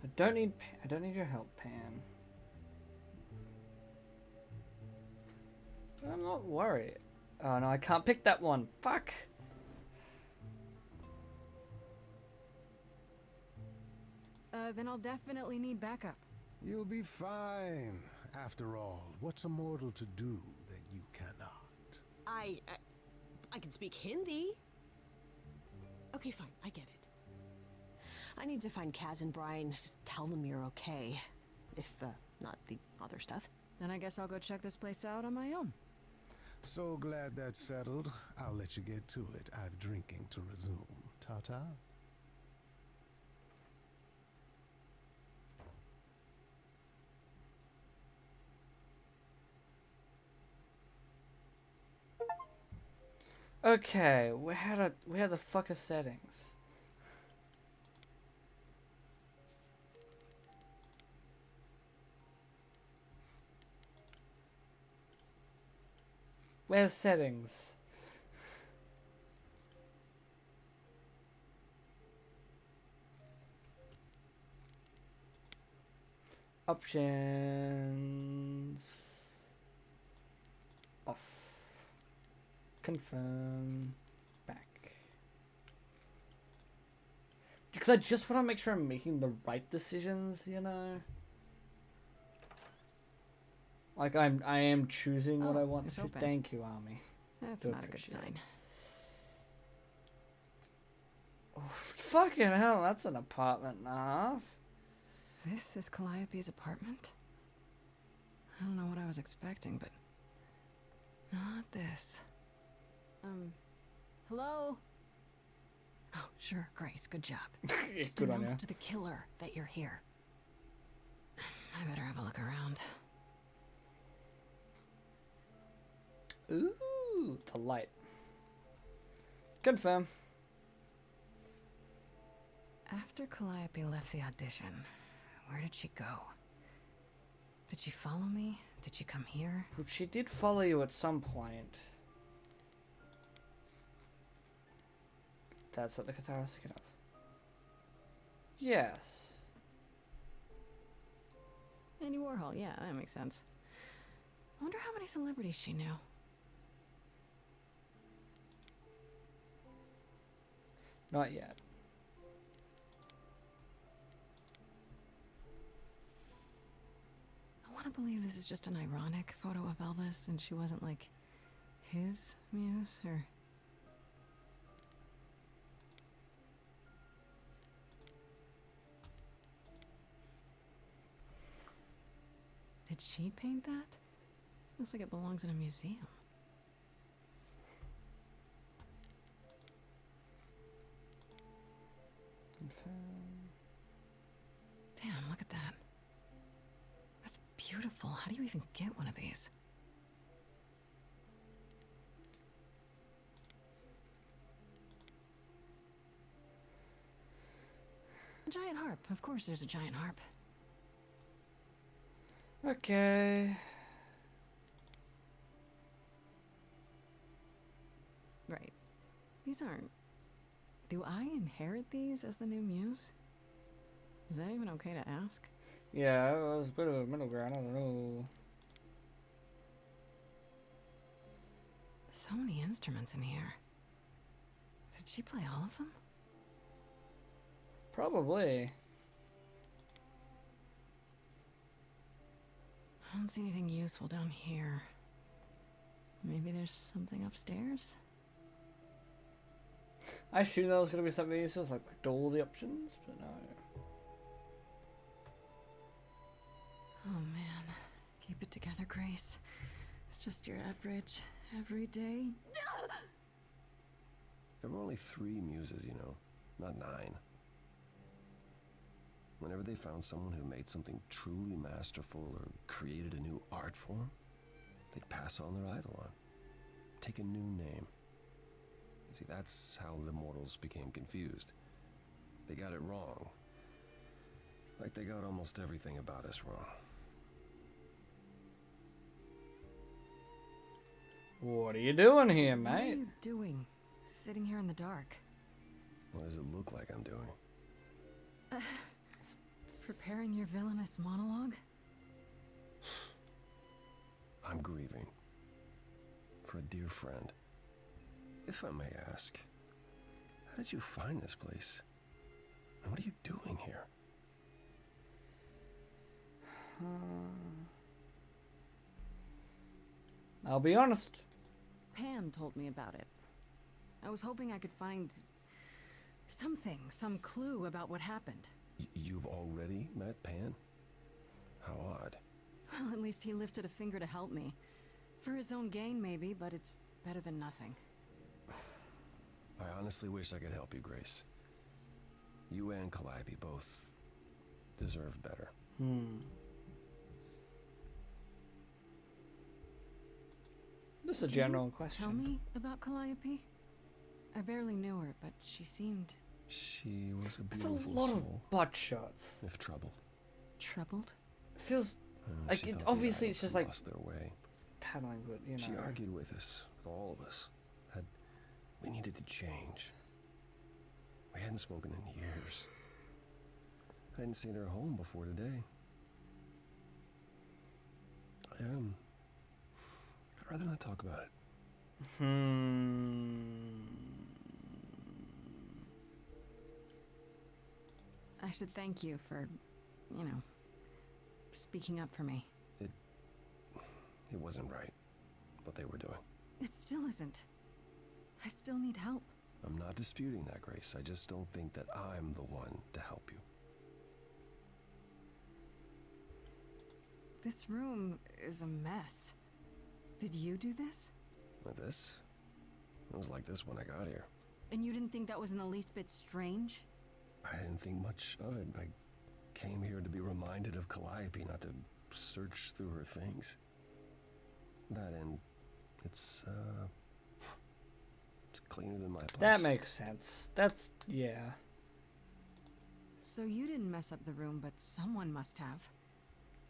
I don't need your help, Pan. I'm not worried. Oh no, I can't pick that one. Fuck. Then I'll definitely need backup. You'll be fine. After all, what's a mortal to do that you cannot? I can speak Hindi. Okay, fine. I get it. I need to find Kaz and Brian. Just tell them you're okay. If, not the other stuff. Then I guess I'll go check this place out on my own. So glad that's settled. I'll let you get to it. I've drinking to resume. Ta-ta. Okay, where the fuck are settings? Where's settings? Options. Off. Confirm. Back. Because I just want to make sure I'm making the right decisions, you know? Like I am choosing what I want it's to. open. Thank you, Army. That's Do not a good appreciate sign. it. Oh, fucking hell, that's an apartment and a half. This is Calliope's apartment? I don't know what I was expecting, but not this. Hello? Oh, sure, Grace, good job. Just Good on announce you. to the killer that you're here. I better have a look around. Ooh, the light. Confirm. After Calliope left the audition, where did she go? Did she follow me? Did she come here? Well, she did follow you at some point. That's what the guitar was thinking of. Yes. Andy Warhol, yeah, that makes sense. I wonder how many celebrities she knew. Not yet. I want to believe this is just an ironic photo of Elvis and she wasn't like his muse or... Did she paint that? Looks like it belongs in a museum. Confirm. Damn, look at that. That's beautiful. How do you even get one of these? A giant harp. Of course there's a giant harp. Okay. Right. These aren't... Do I inherit these as the new muse? Is that even okay to ask? Yeah, it was a bit of a middle ground. I don't know. So many instruments in here. Did she play all of them? Probably. I don't see anything useful down here. Maybe there's something upstairs? I assumed that was going to be something useless, like all the options, but no. Oh man. Keep it together, Grace. It's just your average, everyday. There were only 3 muses, you know, not 9. Whenever they found someone who made something truly masterful or created a new art form, they'd pass on their eidolon, take a new name. You see, that's how the mortals became confused. They got it wrong. Like they got almost everything about us wrong. What are you doing here, What are mate? you doing? Sitting here in the dark. What does it look like I'm doing? Preparing your villainous monologue? I'm grieving. For a dear friend. If I may ask, how did you find this place? And what are you doing here? I'll be honest. Pan told me about it. I was hoping I could find something, some clue about what happened. You've already met Pan? How odd. Well, at least he lifted a finger to help me. For his own gain, maybe, but it's better than nothing. I honestly wish I could help you, Grace. You and Calliope both deserved better. This is a Can general you question. Tell me about Calliope? I barely knew her, but she seemed She was a It's a beautiful lot soul, of butt shots. if troubled. troubled. It feels like She it, thought the obviously it's idols just had like lost their way. paddling, but you know. She argued with us, with all of us, that we needed to change. We hadn't spoken in years. I hadn't seen her home before today. I'd rather not talk about it. I should thank you for, speaking up for me. It wasn't right, what they were doing. It still isn't. I still need help. I'm not disputing that, Grace. I just don't think that I'm the one to help you. This room is a mess. Did you do this? With this? It was like this when I got here. And you didn't think that was in the least bit strange? I didn't think much of it. I came here to be reminded of Calliope, not to search through her things. That and it's cleaner than my place. That makes sense. That's yeah. So you didn't mess up the room, but someone must have.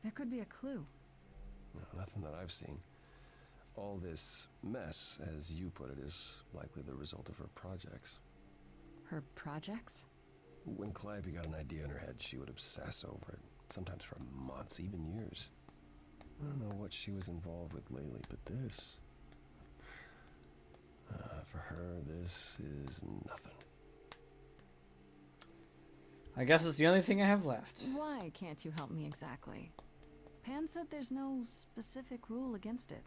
There could be a clue. No, nothing that I've seen. All this mess, as you put it, is likely the result of her projects. Her projects? When Calliope got an idea in her head, she would obsess over it, sometimes for months, even years. I don't know what she was involved with lately, but this... for her, this is nothing. I guess it's the only thing I have left. Why can't you help me exactly? Pan said there's no specific rule against it.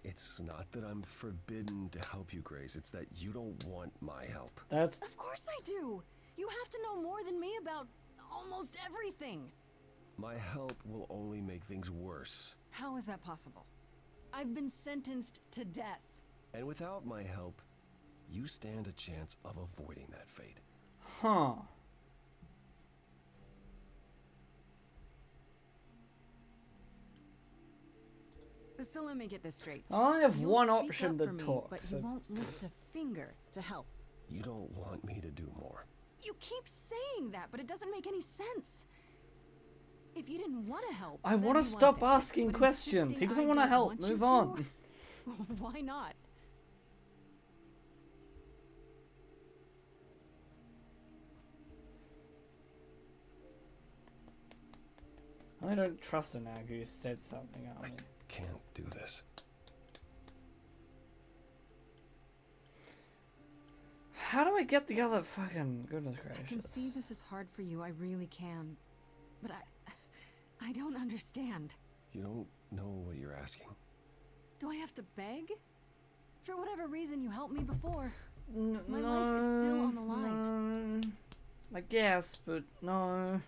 It's not that I'm forbidden to help you, Grace. It's that you don't want my help. That's Of course I do! You have to know more than me about almost everything! My help will only make things worse. How is that possible? I've been sentenced to death. And without my help, you stand a chance of avoiding that fate. huh. So let me get this straight. I have You'll one speak option up to for me, talk. but So you won't lift a finger to help. You don't want me to do more. You keep saying that, but it doesn't make any sense. If you didn't want to help, I then want to be one stop thing, asking but questions. He insisting doesn't I want to don't help. want you Move to? on. Why not? I don't trust her now because you said something at I me. can't do this. How do I get the other fucking goodness gracious? I can see this is hard for you, I really can. But I don't understand. You don't know what you're asking. Do I have to beg? For whatever reason you helped me before. My My life is still on the line. I guess, but no.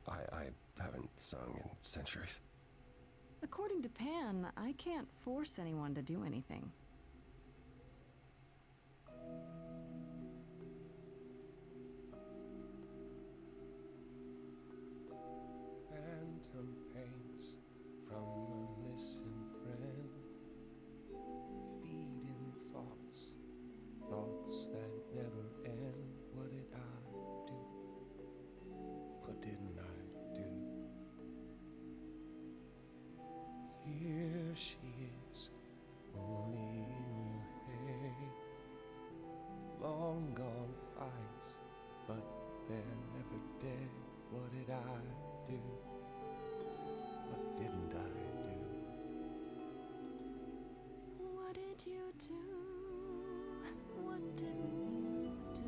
I haven't sung in centuries. According to Pan, I can't force anyone to do anything. Phantom pains from a missing friend, feeding thoughts, thoughts that never end. What did I do? What didn't I do? Here she is, only in your head. Long gone fights, but they're never dead. What did I do? What didn't I do? What did you do? What didn't you do?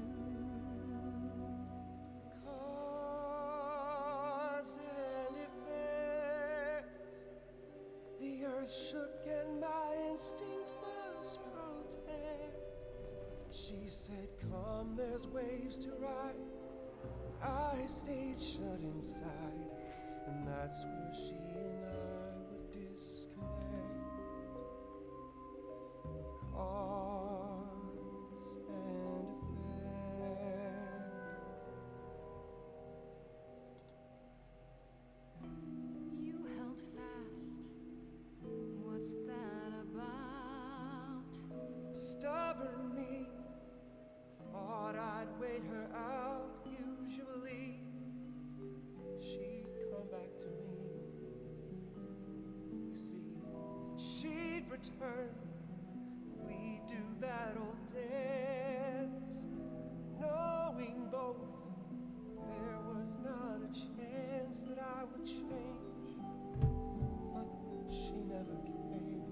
Cause and effect. The earth shook and my instinct was protect. She said, come, there's waves to ride. I stayed shut inside, and that's where she and I would disconnect. Cause and effect. You held fast. What's that about? Stubborn me thought I'd wait her out. Usually she'd come back to me. You see, she'd return. We'd do that old dance, knowing both there was not a chance that I would change. But she never came.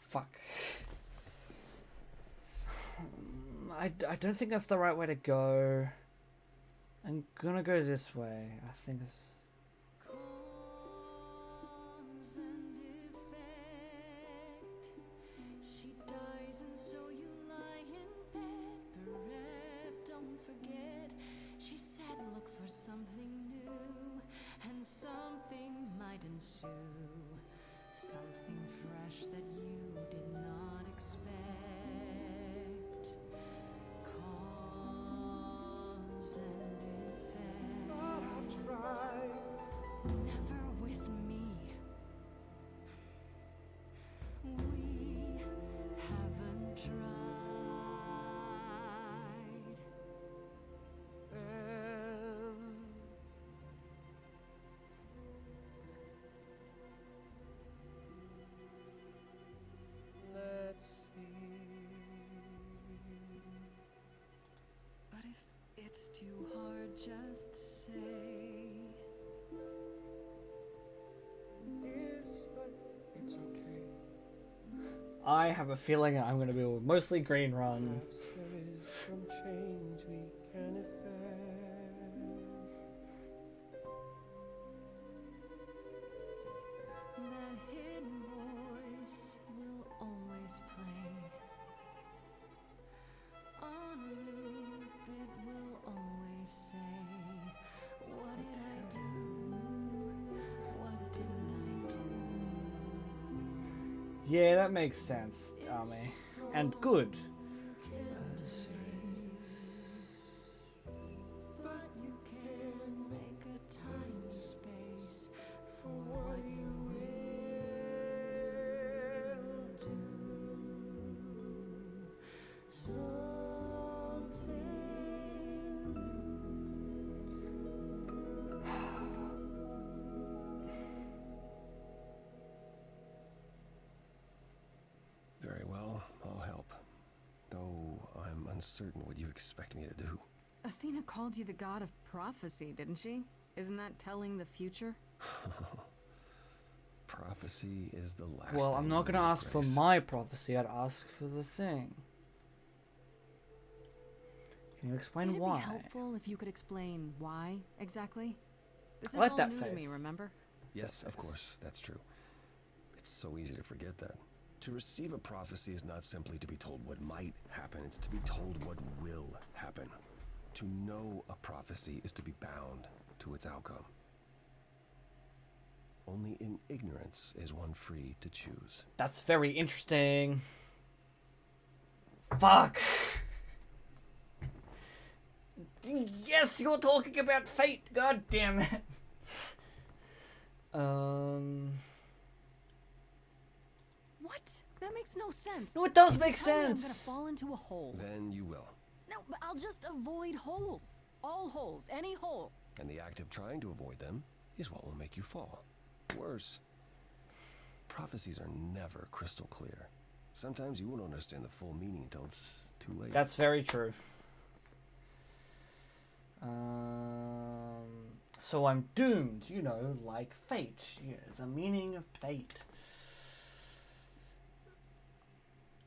Fuck. I don't think that's the right way to go. I'm gonna go this way. I think it's... Cause and effect. She dies and so you lie in bed, bereft. Don't forget, she said look for something new, and something might ensue. Something fresh that you did not expect. Cause and effect. But I've tried. Never with me. We haven't tried. Let's see. But if it's too hard, just say. Is, but it's okay. I have a feeling I'm gonna be a mostly green run. Perhaps there is some change we can effect. That hidden voice will always play. On loop, it will always say, what did I do? What didn't I do? Yeah, that makes sense, Army. And good. But you can make a time space for what you will do. Something Very well, I'll help. Though I'm uncertain what you expect me to do. Athena called you the god of prophecy, didn't she? Isn't that telling the future? Prophecy is the last Well, I'm thing not you gonna need, ask for Grace. my prophecy, I'd ask for the thing. Can you explain It'd why? be helpful if you could explain why exactly. This is I like all that new to me, face. remember? Yes, of course, that's true. It's so easy to forget that. To receive a prophecy is not simply to be told what might happen, it's to be told what will happen. To know a prophecy is to be bound to its outcome. Only in ignorance is one free to choose. That's very interesting. Fuck. Yes, you're talking about fate. God damn it. What? That makes no sense. No, it does If make you tell me sense. I'm gonna fall into a hole. Then you will. No, but I'll just avoid holes. All holes, any hole. And the act of trying to avoid them is what will make you fall. Worse, prophecies are never crystal clear. Sometimes you won't understand the full meaning until it's too late. That's very true. So I'm doomed, you know, like fate. Yeah, the meaning of fate.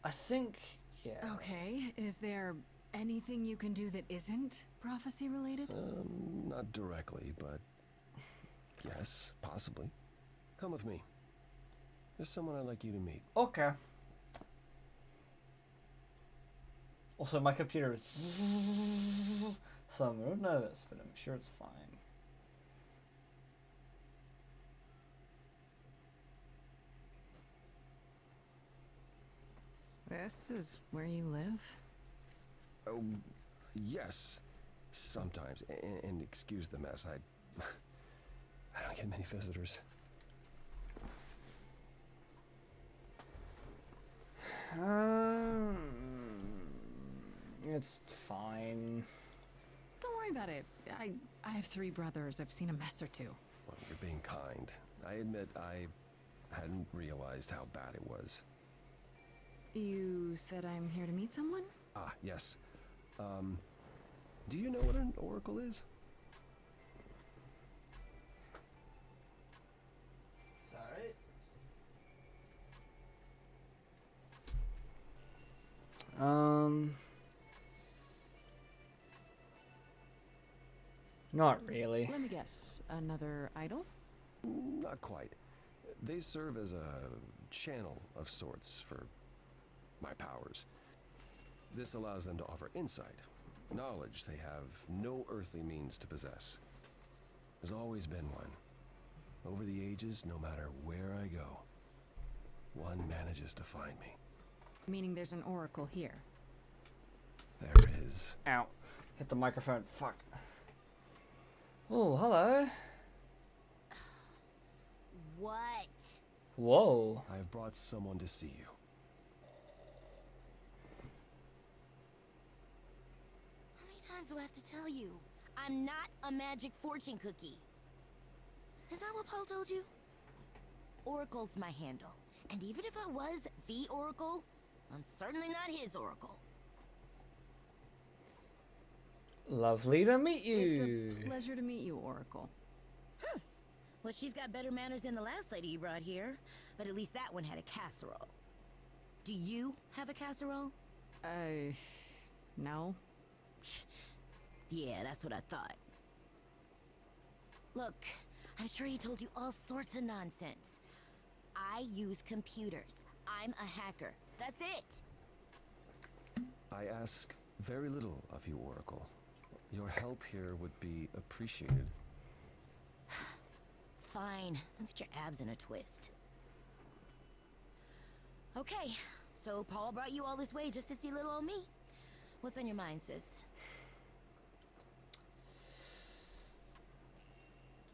I think, yeah. Okay, is there anything you can do that isn't prophecy related? Not directly, but yes, possibly. Come with me. There's someone I'd like you to meet. Okay. Also, my computer is so I'm a little nervous, but I'm sure it's fine. This is where you live? Oh, yes. Sometimes. And excuse the mess. I don't get many visitors. It's fine. Don't worry about it. I have 3 brothers. I've seen a mess or 2. Well, you're being kind. I admit I hadn't realized how bad it was. You said I'm here to meet someone? Ah, yes. Do you know what an oracle is? Sorry. Not really. Let me guess. Another idol? Not quite. They serve as a channel of sorts for my powers. This allows them to offer insight, knowledge they have no earthly means to possess. There's always been one. Over the ages, no matter where I go, one manages to find me. Meaning there's an oracle here. There is. Ow. Hit the microphone. Fuck. Oh, hello. What? Whoa. I have brought someone to see you. How many times do I have to tell you? I'm not a magic fortune cookie. Is that what Paul told you? Oracle's my handle. And even if I was the Oracle, I'm certainly not his Oracle. Lovely to meet you. It's a pleasure to meet you, Oracle. Huh. Well, she's got better manners than the last lady you brought here. But at least that one had a casserole. Do you have a casserole? No. Yeah, that's what I thought. Look, I'm sure he told you all sorts of nonsense. I use computers. I'm a hacker. That's it. I ask very little of you, Oracle. Your help here would be appreciated. Fine. Don't get your abs in a twist. Okay, so Paul brought you all this way just to see little old me. What's on your mind, sis?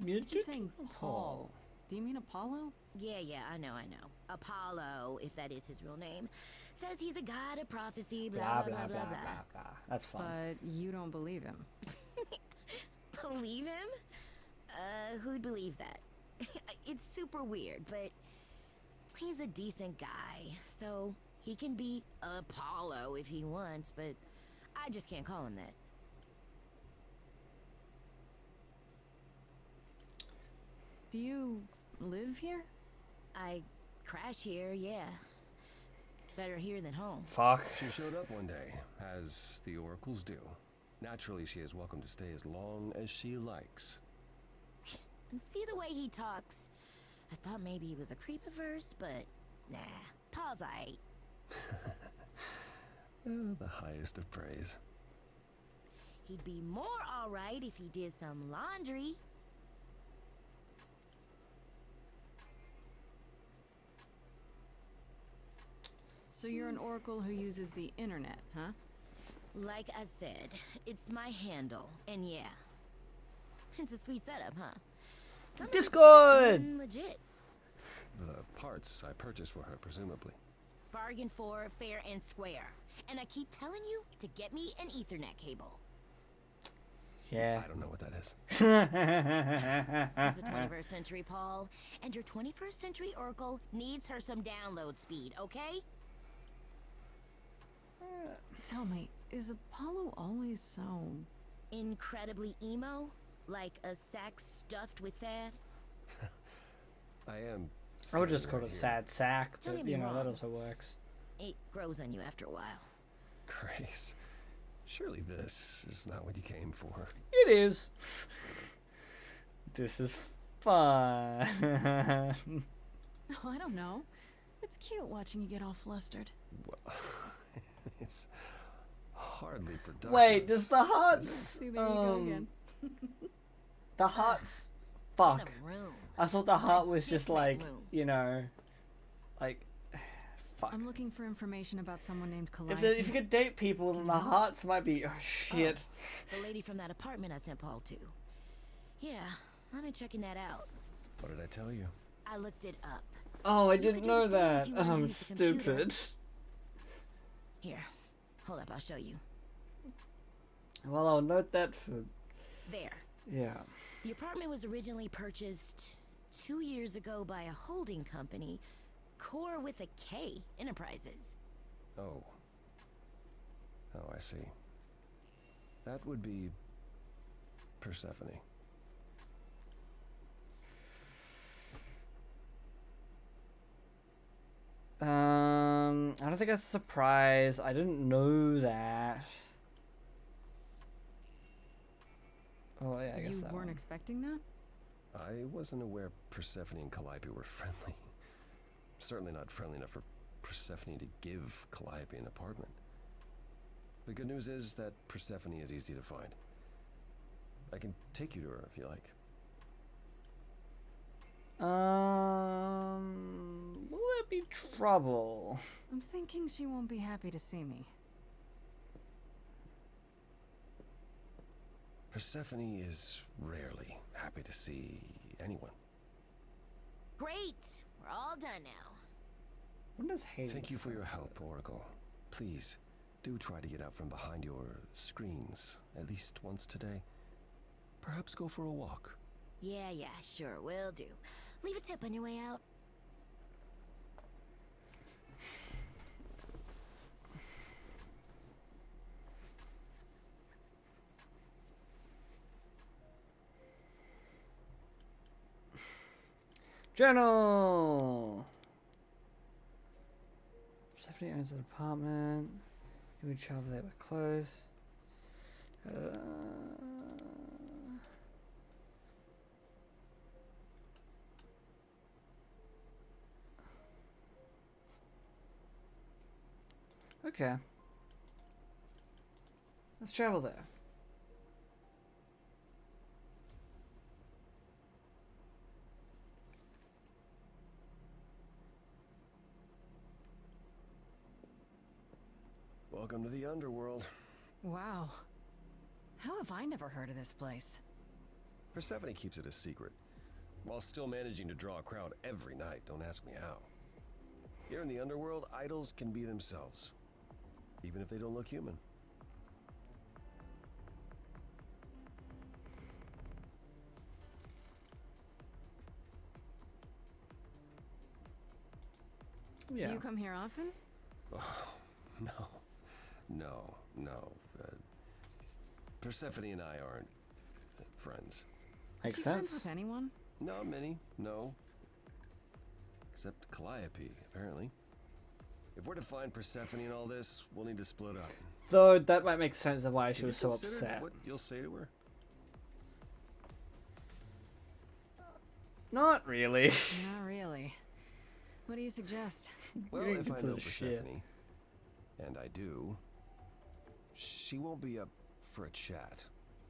You keep saying Paul. Do you mean Apollo? Yeah, I know. Apollo, if that is his real name, says he's a god of prophecy, blah, blah, blah, blah, blah. That's fine. But you don't believe him. Believe him? Who'd believe that? It's super weird, but he's a decent guy, so he can be Apollo if he wants, but I just can't call him that. Do you live here? I crash here, yeah. Better here than home. Fuck. She showed up one day, as the oracles do. Naturally, she is welcome to stay as long as she likes. And see the way he talks. I thought maybe he was a creepiverse, but nah, Paul's aight. The highest of praise. He'd be more alright if he did some laundry. So you're an oracle who uses the internet, huh? Like I said, it's my handle, and yeah. It's a sweet setup, huh? Some of it's Discord! legit. The parts I purchased for her, presumably. Bargain for, fair and square. And I keep telling you to get me an Ethernet cable. Yeah. I don't know what that is. It's the 21st century, Paul. And your 21st century Oracle needs her some download speed, okay? Tell me, is Apollo always so... Incredibly emo? Like a sack stuffed with sad? I am. I would just standing call it a right here. sad sack, Don't but get me you know, that wrong. also works. It grows on you after a while. Grace, surely this is not what you came for. It is. This is fun. Oh, I don't know. It's cute watching you get all flustered. Well, it's hardly productive. Wait, does the hearts... See, there you go again. The hearts... In Fuck. a room. I thought the heart was Fix just that like, room. you know, like, fuck. I'm looking for information about someone named Calliope. If you could date people, then the hearts might be, oh shit. The lady from that apartment I sent Paul to. Yeah, I've been checking that out. What did I tell you? I looked it up. Oh, I You didn't could do know the same that. if you wanted to I'm use the computer. stupid. Here, hold up, I'll show you. Well, I'll note that for, There. yeah. The apartment was originally purchased 2 years ago by a holding company, Core with a K Enterprises. Oh. Oh, I see. That would be Persephone. I don't think that's a surprise. I didn't know that. Oh, yeah, I guess You that weren't one. expecting that? I wasn't aware Persephone and Calliope were friendly. Certainly not friendly enough for Persephone to give Calliope an apartment. The good news is that Persephone is easy to find. I can take you to her if you like. Will there be trouble? I'm thinking she won't be happy to see me. Persephone is rarely happy to see anyone. Great! We're all done now. When does Hades Thank you for your start? help, Oracle. Please, do try to get out from behind your screens at least once today. Perhaps go for a walk. Yeah, sure, will do. Leave a tip on your way out. Journal! Stephanie owns an apartment. We travel there, we're close. Okay. Let's travel there. Welcome to the underworld. Wow. How have I never heard of this place? Persephone keeps it a secret, while still managing to draw a crowd every night. Don't ask me how. Here in the underworld, idols can be themselves, even if they don't look human. Yeah. Do you come here often? Oh, no. Persephone and I aren't friends. Makes Is she friends sense. with anyone? Not many, no. Except Calliope, apparently. If we're to find Persephone in all this, we'll need to split up. Though that might make sense of why she Have you was so considered upset. what you'll say to her? Not really. Not really. What do you suggest? Well, You if ain't I full know of shit. Persephone, and I do, she won't be up for a chat.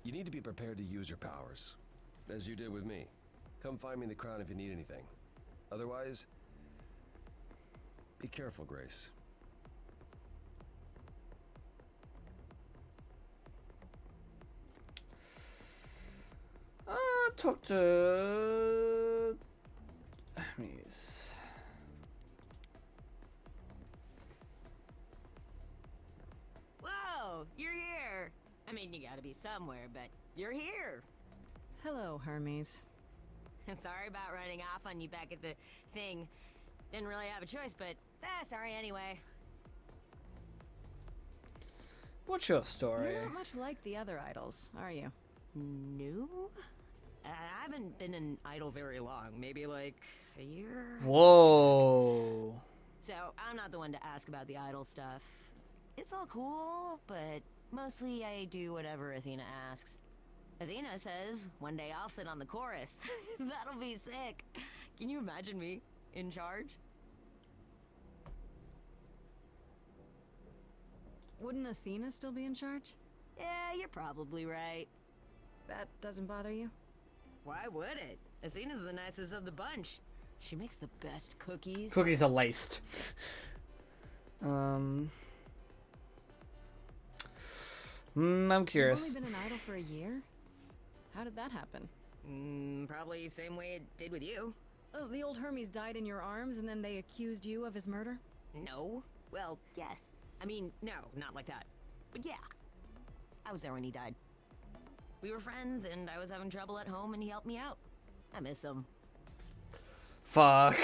You need to be prepared to use your powers, as you did with me. Come find me in the crown if you need anything. Otherwise, be careful, Grace. Talk to Hermes. Whoa, you're here. I mean, you gotta be somewhere, but you're here. Hello, Hermes. Sorry about running off on you back at the thing. Didn't really have a choice, but sorry anyway. What's your story? You're not much like the other idols, are you? No? I haven't been an idol very long. Maybe like a year? Whoa. So, I'm not the one to ask about the idol stuff. It's all cool, but mostly I do whatever Athena asks. Athena says, one day I'll sit on the chorus. That'll be sick. Can you imagine me in charge? Wouldn't Athena still be in charge? Yeah, you're probably right. That doesn't bother you? Why would it? Athena's the nicest of the bunch. She makes the best cookies. Cookies are laced. I'm curious. You've only been an idol for a year? How did that happen? Probably same way it did with you. Oh, the old Hermes died in your arms and then they accused you of his murder? No. Well, yes. I mean, no, not like that. But yeah. I was there when he died. We were friends, and I was having trouble at home, and he helped me out. I miss him. Fuck.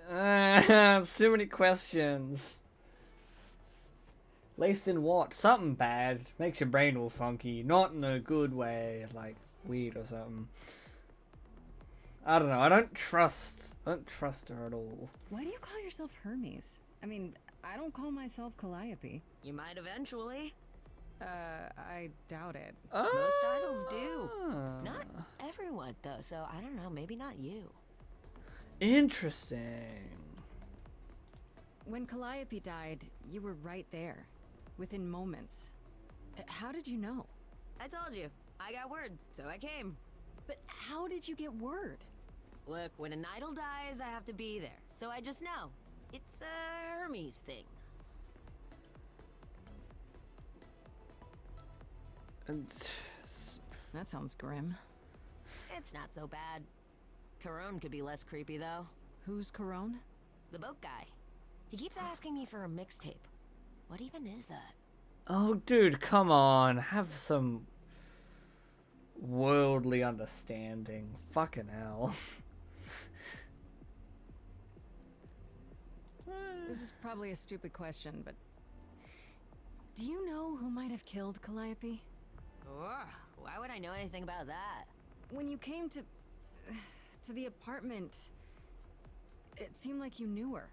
So many questions. Laced in what? Something bad. Makes your brain all funky. Not in a good way, like weed or something. I don't know. I don't trust her at all. Why do you call yourself Hermes? I mean, I don't call myself Calliope. You might eventually. I doubt it. Most idols do. Not everyone, though, so I don't know. Maybe not you. Interesting. When Calliope died, you were right there. Within moments. How did you know? I told you. I got word, so I came. But how did you get word? Look, when an idol dies, I have to be there. So I just know. It's a Hermes thing. That sounds grim. It's not so bad. Carone could be less creepy, though. Who's Carone? The boat guy. He keeps asking me for a mixtape. What even is that? Oh, dude, come on. Have some worldly understanding. Fucking hell. This is probably a stupid question, but do you know who might have killed Calliope? Ugh, why would I know anything about that? When you came to the apartment, it seemed like you knew her.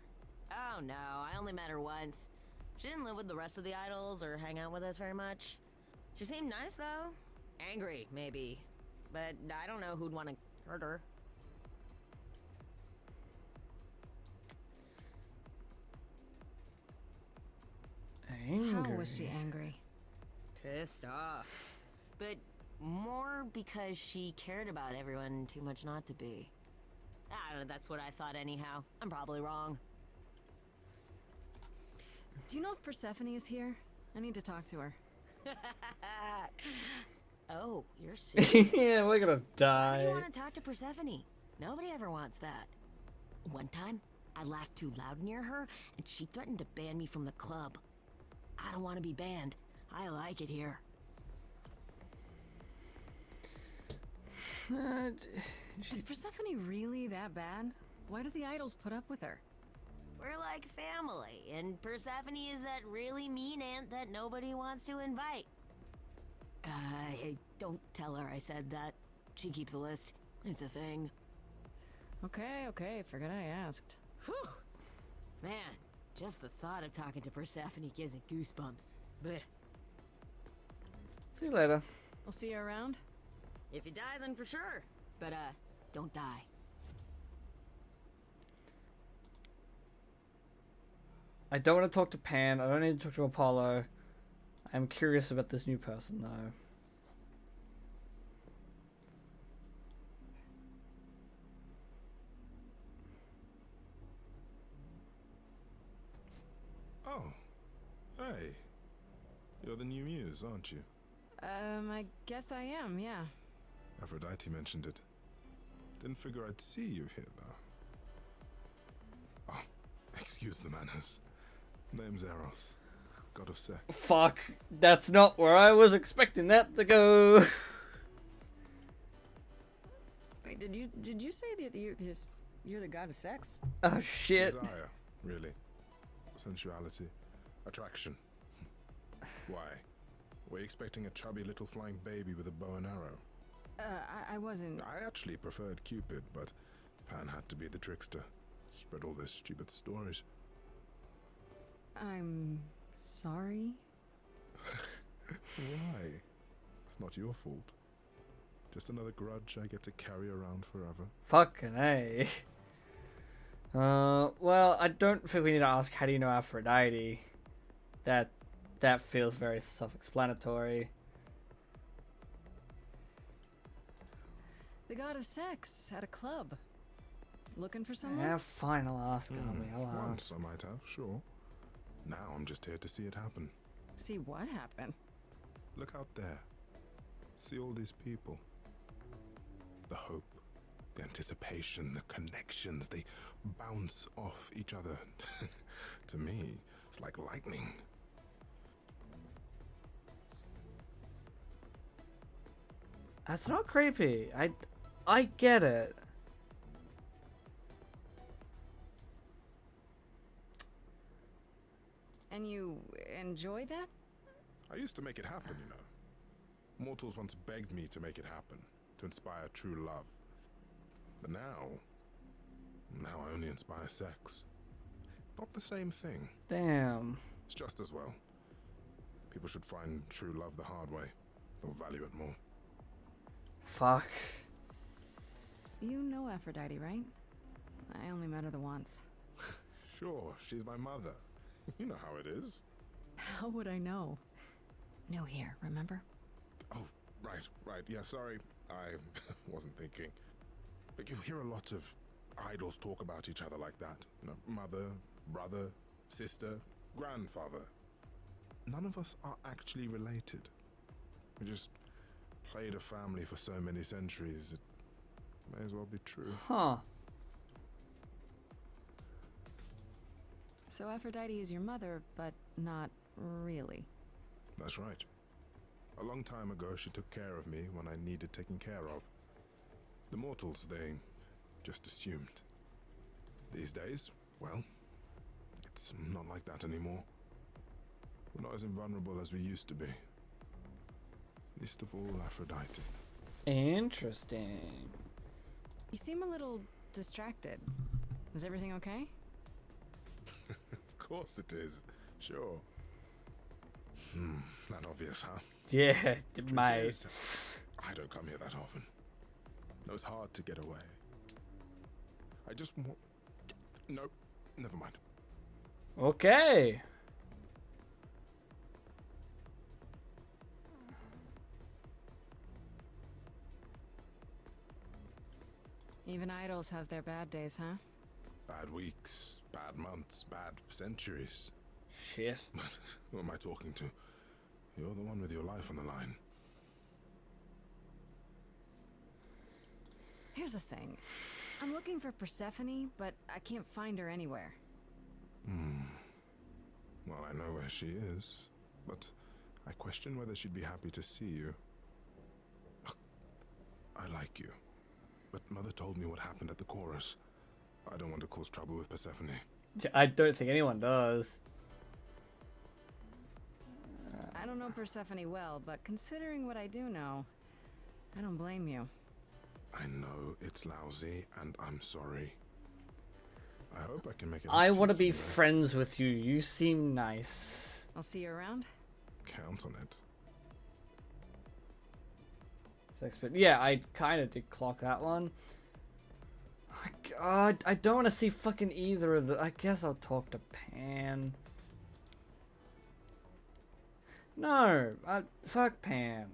Oh no, I only met her once. She didn't live with the rest of the idols or hang out with us very much. She seemed nice though. Angry, maybe. But I don't know who'd want to hurt her. Angry. How was she angry? Pissed off. But more because she cared about everyone too much not to be. I don't know, that's what I thought anyhow. I'm probably wrong. Do you know if Persephone is here? I need to talk to her. Oh, you're serious? Yeah, we're gonna Why die. do you want to talk to Persephone? Nobody ever wants that. One time, I laughed too loud near her, and she threatened to ban me from the club. I don't want to be banned. I like it here. Is Persephone really that bad? Why do the idols put up with her? We're like family, and Persephone is that really mean aunt that nobody wants to invite. Don't tell her I said that. She keeps a list. It's a thing. Okay, forget I asked. Whew. Man, just the thought of talking to Persephone gives me goosebumps. Blech. See you later. I'll see you around. If you die, then for sure. But, don't die. I don't want to talk to Pan. I don't need to talk to Apollo. I'm curious about this new person, though. Oh, hey. You're the new muse, aren't you? I guess I am, yeah. Aphrodite mentioned it. Didn't figure I'd see you here, though. Oh, excuse the manners. Name's Eros, god of sex. Fuck, that's not where I was expecting that to go. Wait, did you say that you're the god of sex? Oh shit. Desire, really. Sensuality. Attraction. Why? Were you expecting a chubby little flying baby with a bow and arrow? I wasn't. I actually preferred Cupid, but Pan had to be the trickster. Spread all those stupid stories. I'm sorry. Why? It's not your fault. Just another grudge I get to carry around forever. Fucking A. Well, I don't think we need to ask how do you know Aphrodite. That feels very self-explanatory. The god of sex at a club. Looking for someone? Yeah, fine, I'll ask. I'll Once ask. I might have, sure. Now I'm just here to see it happen. See what happened? Look out there. See all these people. The hope, the anticipation, the connections, they bounce off each other. To me, it's like lightning. That's not creepy. I get it. And you enjoy that? I used to make it happen, you know. Mortals once begged me to make it happen, to inspire true love. But now I only inspire sex. Not the same thing. Damn. It's just as well. People should find true love the hard way. They'll value it more. Fuck. You know Aphrodite, right? I only met her the once. Sure, she's my mother. You know how it is. How would I know? New here, remember? Oh, right. Yeah, sorry. I wasn't thinking. But you hear a lot of idols talk about each other like that. You know, mother, brother, sister, grandfather. None of us are actually related. We just played a family for so many centuries. It may as well be true. Huh. So Aphrodite is your mother, but not really. That's right. A long time ago, she took care of me when I needed taking care of. The mortals, they just assumed. These days, well, it's not like that anymore. We're not as invulnerable as we used to be. Least of all, Aphrodite. Interesting. You seem a little distracted. Is everything okay? Of course it is. Sure. Not obvious, huh? Yeah, Truth mate. is, I don't come here that often. No, it's hard to get away. I just want... Nope, never mind. Okay. Even idols have their bad days, huh? Bad weeks, bad months, bad centuries. Shit. But who am I talking to? You're the one with your life on the line. Here's the thing. I'm looking for Persephone, but I can't find her anywhere. Well, I know where she is, but I question whether she'd be happy to see you. I like you, but Mother told me what happened at the chorus. I don't want to cause trouble with Persephone. I don't think anyone does. I don't know Persephone well, but considering what I do know, I don't blame you. I know it's lousy, and I'm sorry. I hope I can make it. I want to be friends with you. You seem nice. I'll see you around. Count on it. Sex, but yeah, I kind of did clock that one. God, I don't want to see fucking either of the. I guess I'll talk to Pan. No, fuck Pan.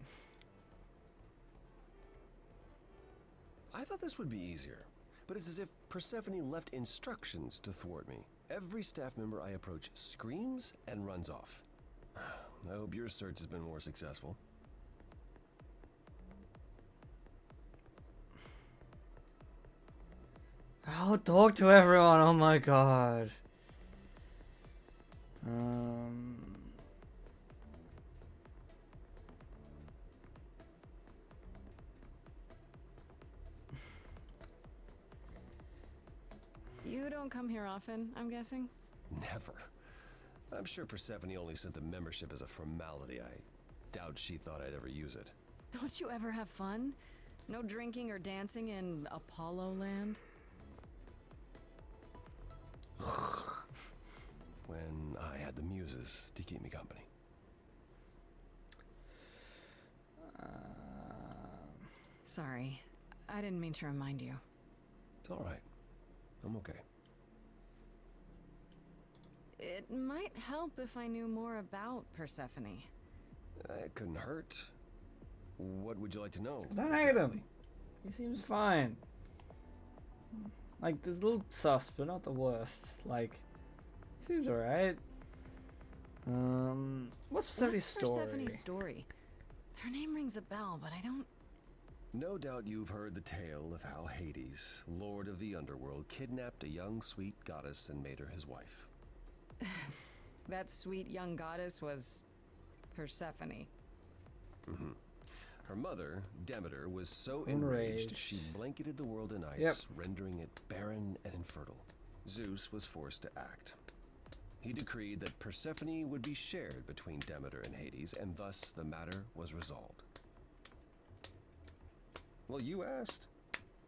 I thought this would be easier, but it's as if Persephone left instructions to thwart me. Every staff member I approach screams and runs off. I hope your search has been more successful. I'll talk to everyone. Oh my god. You don't come here often, I'm guessing? Never. I'm sure Persephone only sent the membership as a formality. I doubt she thought I'd ever use it. Don't you ever have fun? No drinking or dancing in Apollo Land? Yes. When I had the muses to keep me company. Sorry. I didn't mean to remind you. It's all right. I'm okay. It might help if I knew more about Persephone. It couldn't hurt. What would you like to know? I don't hate him. He seems fine. Like, there's a little sus, but not the worst. Like, he seems alright. What's Persephone's story? Persephone's story? Her name rings a bell, but I don't... No doubt you've heard the tale of how Hades, lord of the underworld, kidnapped a young sweet goddess and made her his wife. That sweet young goddess was Persephone. Mm-hmm. Her mother, Demeter, was so Enraged. enraged she blanketed the world in ice, Yep. rendering it barren and infertile. Zeus was forced to act. He decreed that Persephone would be shared between Demeter and Hades, and thus the matter was resolved. Well, you asked.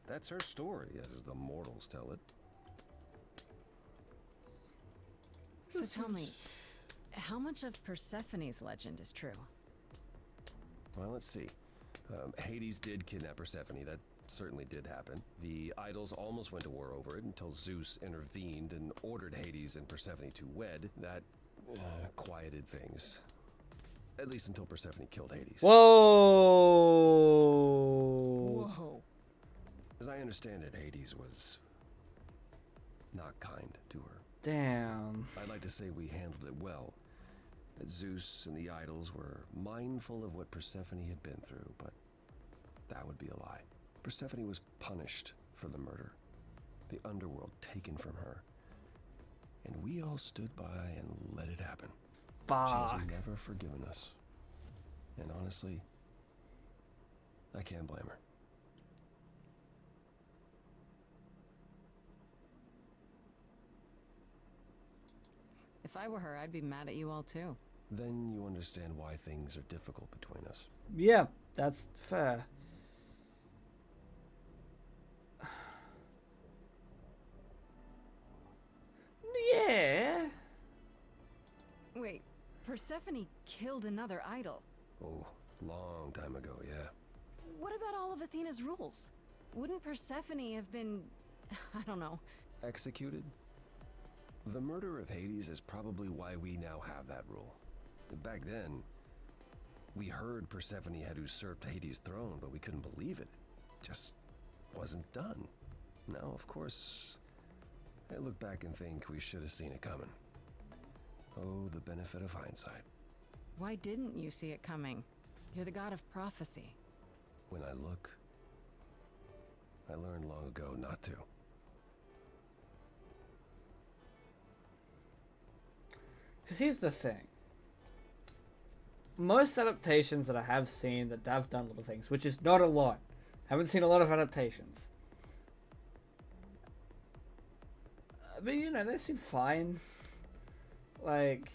That's her story, as the mortals tell it. So tell me, how much of Persephone's legend is true? Well, let's see. Hades did kidnap Persephone. That certainly did happen. The idols almost went to war over it until Zeus intervened and ordered Hades and Persephone to wed. That quieted things. At least until Persephone killed Hades. Whoa! Whoa. As I understand it, Hades was not kind to her. Damn. I'd like to say we handled it well. That Zeus and the idols were mindful of what Persephone had been through, but that would be a lie. Persephone was punished for the murder, the underworld taken from her, and we all stood by and let it happen. Fuck. She has never forgiven us, and honestly, I can't blame her. If I were her, I'd be mad at you all too. Then you understand why things are difficult between us. Yeah, that's fair. Yeah. Wait, Persephone killed another idol. Oh, long time ago, yeah. What about all of Athena's rules? Wouldn't Persephone have been, I don't know, Executed? The murder of Hades is probably why we now have that rule. Back then, we heard Persephone had usurped Hades' throne, but we couldn't believe it. It just wasn't done. Now, of course, I look back and think we should have seen it coming. Oh, the benefit of hindsight. Why didn't you see it coming? You're the god of prophecy. When I look, I learned long ago not to. Because here's the thing. Most adaptations that I have seen that have done little things, which is not a lot. Haven't seen a lot of adaptations. But you know, they seem fine. Like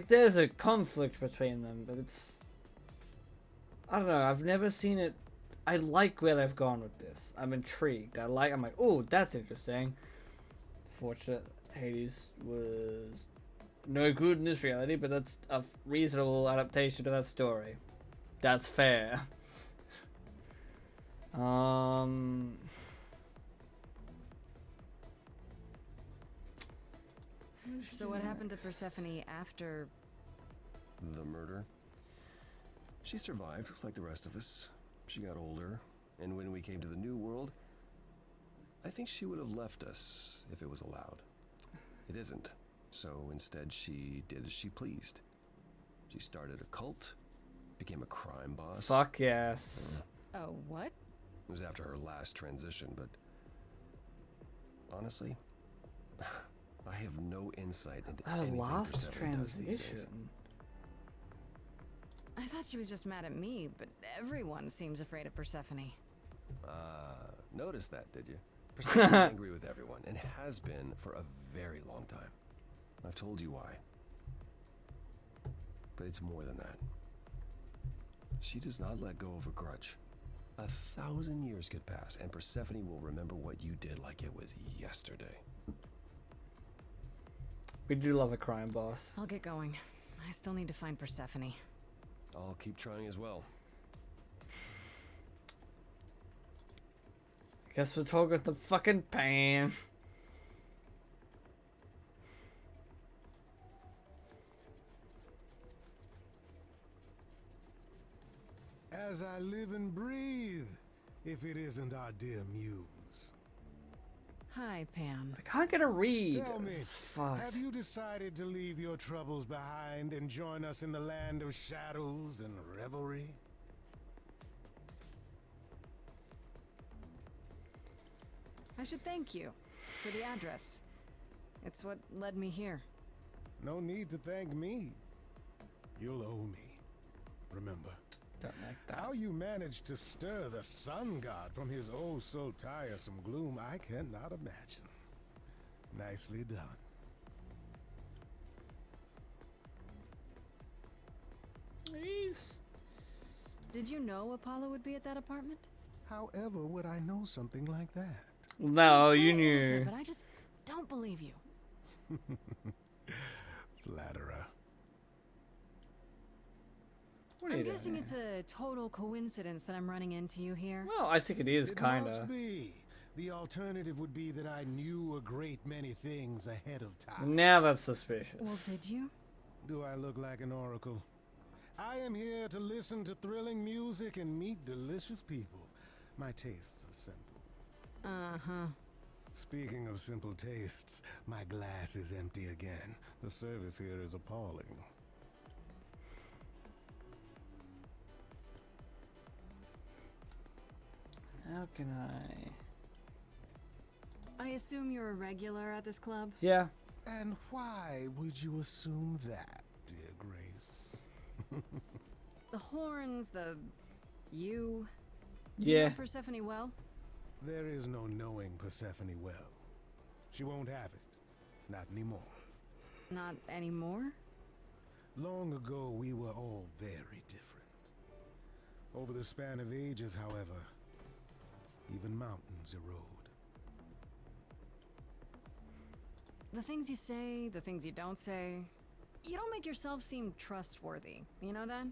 there's a conflict between them, but it's... I don't know, I've never seen it... I like where they've gone with this. I'm intrigued. I'm like, oh, that's interesting. Fortunate Hades was no good in this reality, but that's a reasonable adaptation to that story. That's fair. So what happened to Persephone after... The murder? She survived, like the rest of us. She got older, and when we came to the New World, I think she would have left us if it was allowed. It isn't, so instead she did as she pleased. She started a cult, became a crime boss. Fuck yes. Oh, what? It was after her last transition, but honestly, I have no insight into Her anything last Persephone does these days. transition. I thought she was just mad at me, but everyone seems afraid of Persephone. Notice that, did you? Persephone's angry with everyone, and has been for a very long time. I've told you why. But it's more than that. She does not let go of a grudge. 1,000 years could pass, and Persephone will remember what you did like it was yesterday. We do love a crime boss. I'll get going. I still need to find Persephone. I'll keep trying as well. Guess we'll talk with the fucking pan. As I live and breathe, if it isn't our dear muse. Hi, Pan. I can't get a read. Tell me, Fuck. have you decided to leave your troubles behind and join us in the land of shadows and revelry? I should thank you for the address. It's what led me here. No need to thank me. You'll owe me. Remember, Don't like that. how you managed to stir the sun god from his oh so tiresome gloom, I cannot imagine. Nicely done. Did you know Apollo would be at that apartment? However would I know something like that? No, you Innocent, knew. but I just don't believe you. Flatterer. What are I'm you doing guessing here? it's a total coincidence that I'm running into you here. Well, I think it is It kind must of. be. The alternative would be that I knew a great many things ahead of time. Now that's suspicious. Well, did you? Do I look like an oracle? I am here to listen to thrilling music and meet delicious people. My tastes are simple. Uh-huh. Speaking of simple tastes, my glass is empty again. The service here is appalling. How can I? I assume you're a regular at this club? Yeah. And why would you assume that, dear Grace? The horns, you. Yeah. You know Persephone well? There is no knowing Persephone well. She won't have it. Not anymore. Not anymore? Long ago, we were all very different. Over the span of ages, however, even mountains erode. The things you say, the things you don't say. You don't make yourself seem trustworthy. You know that?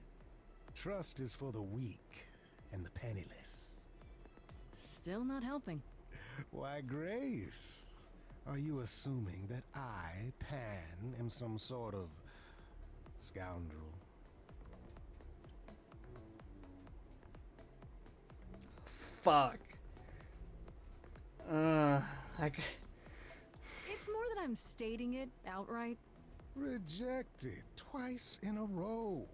Trust is for the weak and the penniless. Still not helping. Why, Grace, are you assuming that I, Pan, am some sort of scoundrel? Fuck. It's more that I'm stating it outright. Rejected twice in a row.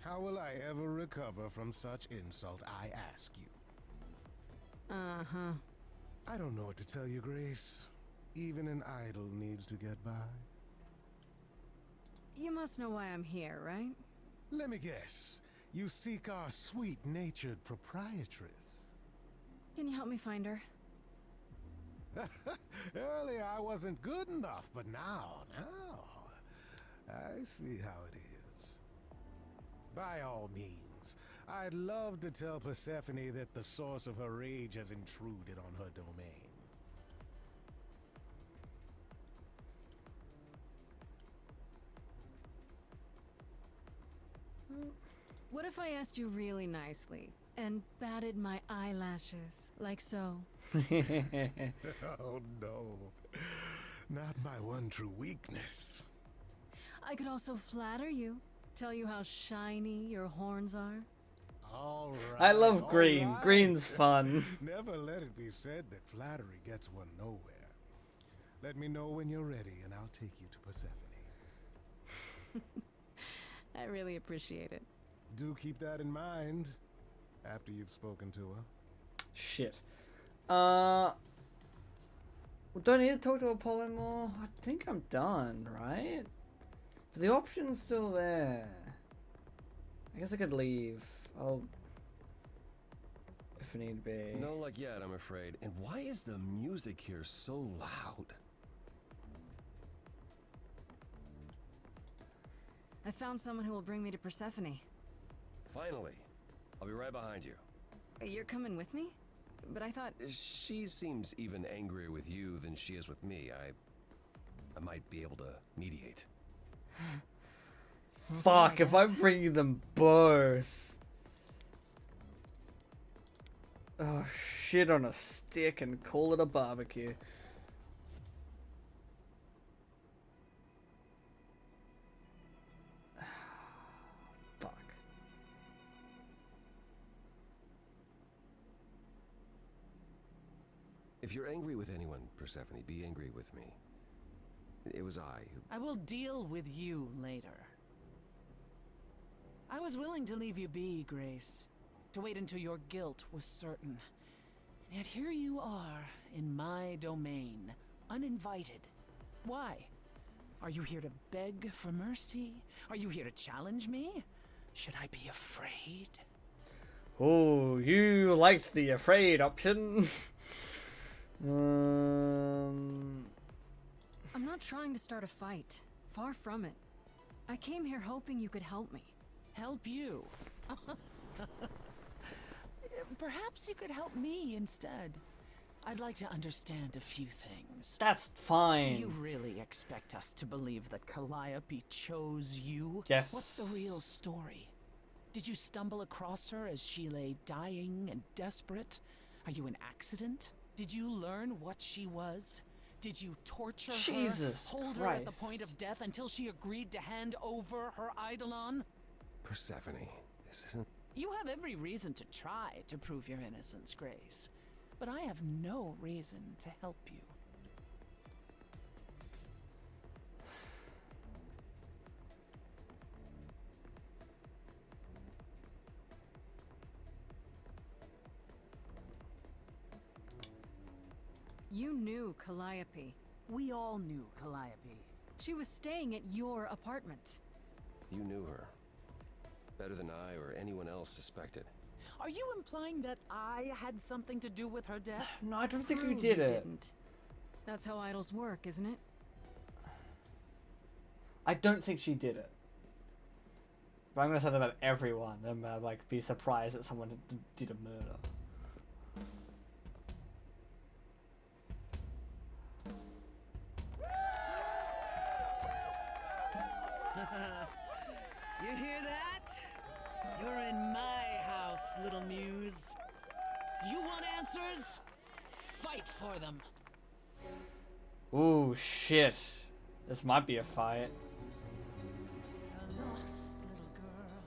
How will I ever recover from such insult, I ask you? Uh-huh. I don't know what to tell you, Grace. Even an idol needs to get by. You must know why I'm here, right? Let me guess. You seek our sweet-natured proprietress. Can you help me find her? Earlier I wasn't good enough, but now, I see how it is. By all means, I'd love to tell Persephone that the source of her rage has intruded on her domain. What if I asked you really nicely and batted my eyelashes, like so? Oh no. Not my one true weakness. I could also flatter you, tell you how shiny your horns are. All right. I love all green. right. Green's fun. Never let it be said that flattery gets one nowhere. Let me know when you're ready, and I'll take you to Persephone. I really appreciate it. Do keep that in mind after you've spoken to her. Shit. Do I need to talk to Apollo more? I think I'm done, right? But the option's still there. I guess I could leave. I'll... if need be. No luck yet, I'm afraid. And why is the music here so loud? I found someone who will bring me to Persephone. Finally. I'll be right behind you. You're coming with me? But I thought... She seems even angrier with you than she is with me. I might be able to mediate. Fuck, if I bring you them both. Oh, shit on a stick and call it a barbecue. Fuck. If you're angry with anyone, Persephone, be angry with me. It was I who... I will deal with you later. I was willing to leave you be, Grace. To wait until your guilt was certain. And yet here you are, in my domain, uninvited. Why? Are you here to beg for mercy? Are you here to challenge me? Should I be afraid? Oh, you liked the afraid option. I'm not trying to start a fight. Far from it. I came here hoping you could help me. Help you? Perhaps you could help me instead. I'd like to understand a few things. That's fine. Do you really expect us to believe that Calliope chose you? Yes. What's the real story? Did you stumble across her as she lay dying and desperate? Are you an accident? Did you learn what she was? Did you torture Jesus her, hold Christ. her at the point of death until she agreed to hand over her eidolon? Persephone, this isn't... You have every reason to try to prove your innocence, Grace. But I have no reason to help you. You knew Calliope. We all knew Calliope. She was staying at your apartment. You knew her. Better than I or anyone else suspected. Are you implying that I had something to do with her death? No, I don't think you Prove did you it. didn't. That's how idols work, isn't it? I don't think she did it. But I'm gonna say that about everyone. I'm like be surprised that someone did a murder. You hear that? You're in my house, little muse. You want answers? Fight for them. Ooh, shit. This might be a fight. A lost little girl.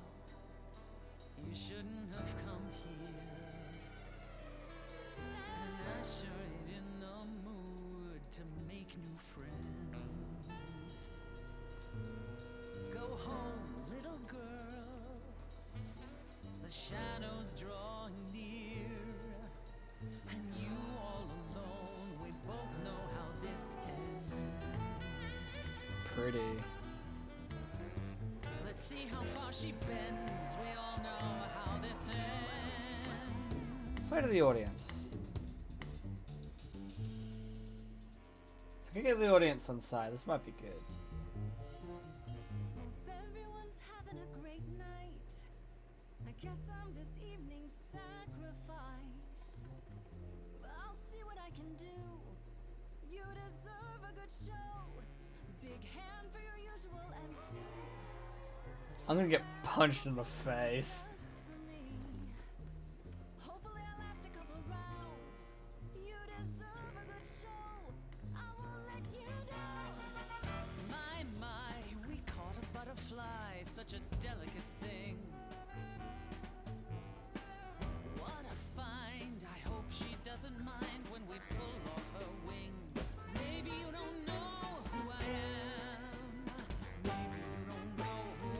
You shouldn't have come here. And I sure ain't in the mood to make new friends. Go home, little girl. The shadows drawing near. And you all alone. We both know how this ends. Pretty. Let's see how far she bends. We all know how this ends. Play to the audience. If I can get the audience on side, this might be good. Hope everyone's having a great night. I guess I'm this evening's sacrifice. But I'll see what I can do. You deserve a good show. Big hand for your usual MC. I'm gonna get punched in the face. Just for me. Hopefully I'll last a couple rounds. You deserve a good show. I won't let you down. delicate thing. What a find. I hope she doesn't mind when we pull off her wings. Maybe you don't know who I am. Maybe you don't know who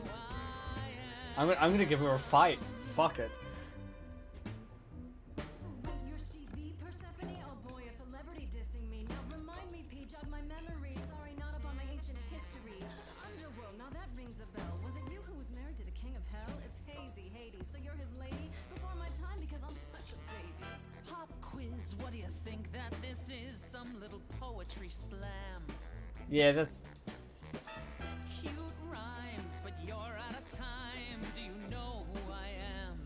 I am. I'm gonna give her a fight. Fuck it. Your she the Persephone? Oh boy, a celebrity dissing me. Now remind me, P, jog my memory. Sorry, not up on my ancient history. Underworld, now that rings a bell. Was it you who was married to the king of hell? It's hazy, Hades. So you're his lady before my time because I'm such a baby. Pop quiz, what do you think that this is? Some little poetry slam. Yeah, that's. Cute rhymes, but you're out of time. Do you know who I am?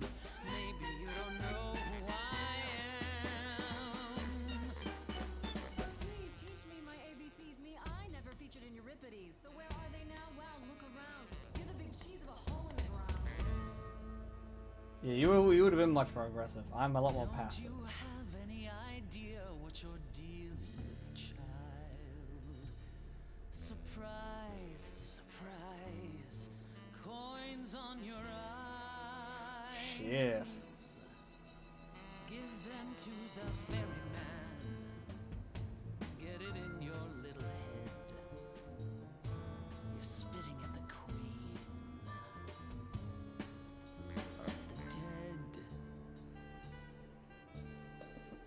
Maybe you don't know who I am. Please teach me my ABCs. Me, I never featured in Euripides. So where are they now? Wow, look around. You're the big cheese of a hole in the ground. Yeah, you would have been much more aggressive. I'm a lot more passive. Don't you have any idea what you're dealing with, child? Surprise, surprise. Coins on your eyes. Shit. Give them to the ferryman. Get it in your little head. You're spitting at the queen of the dead.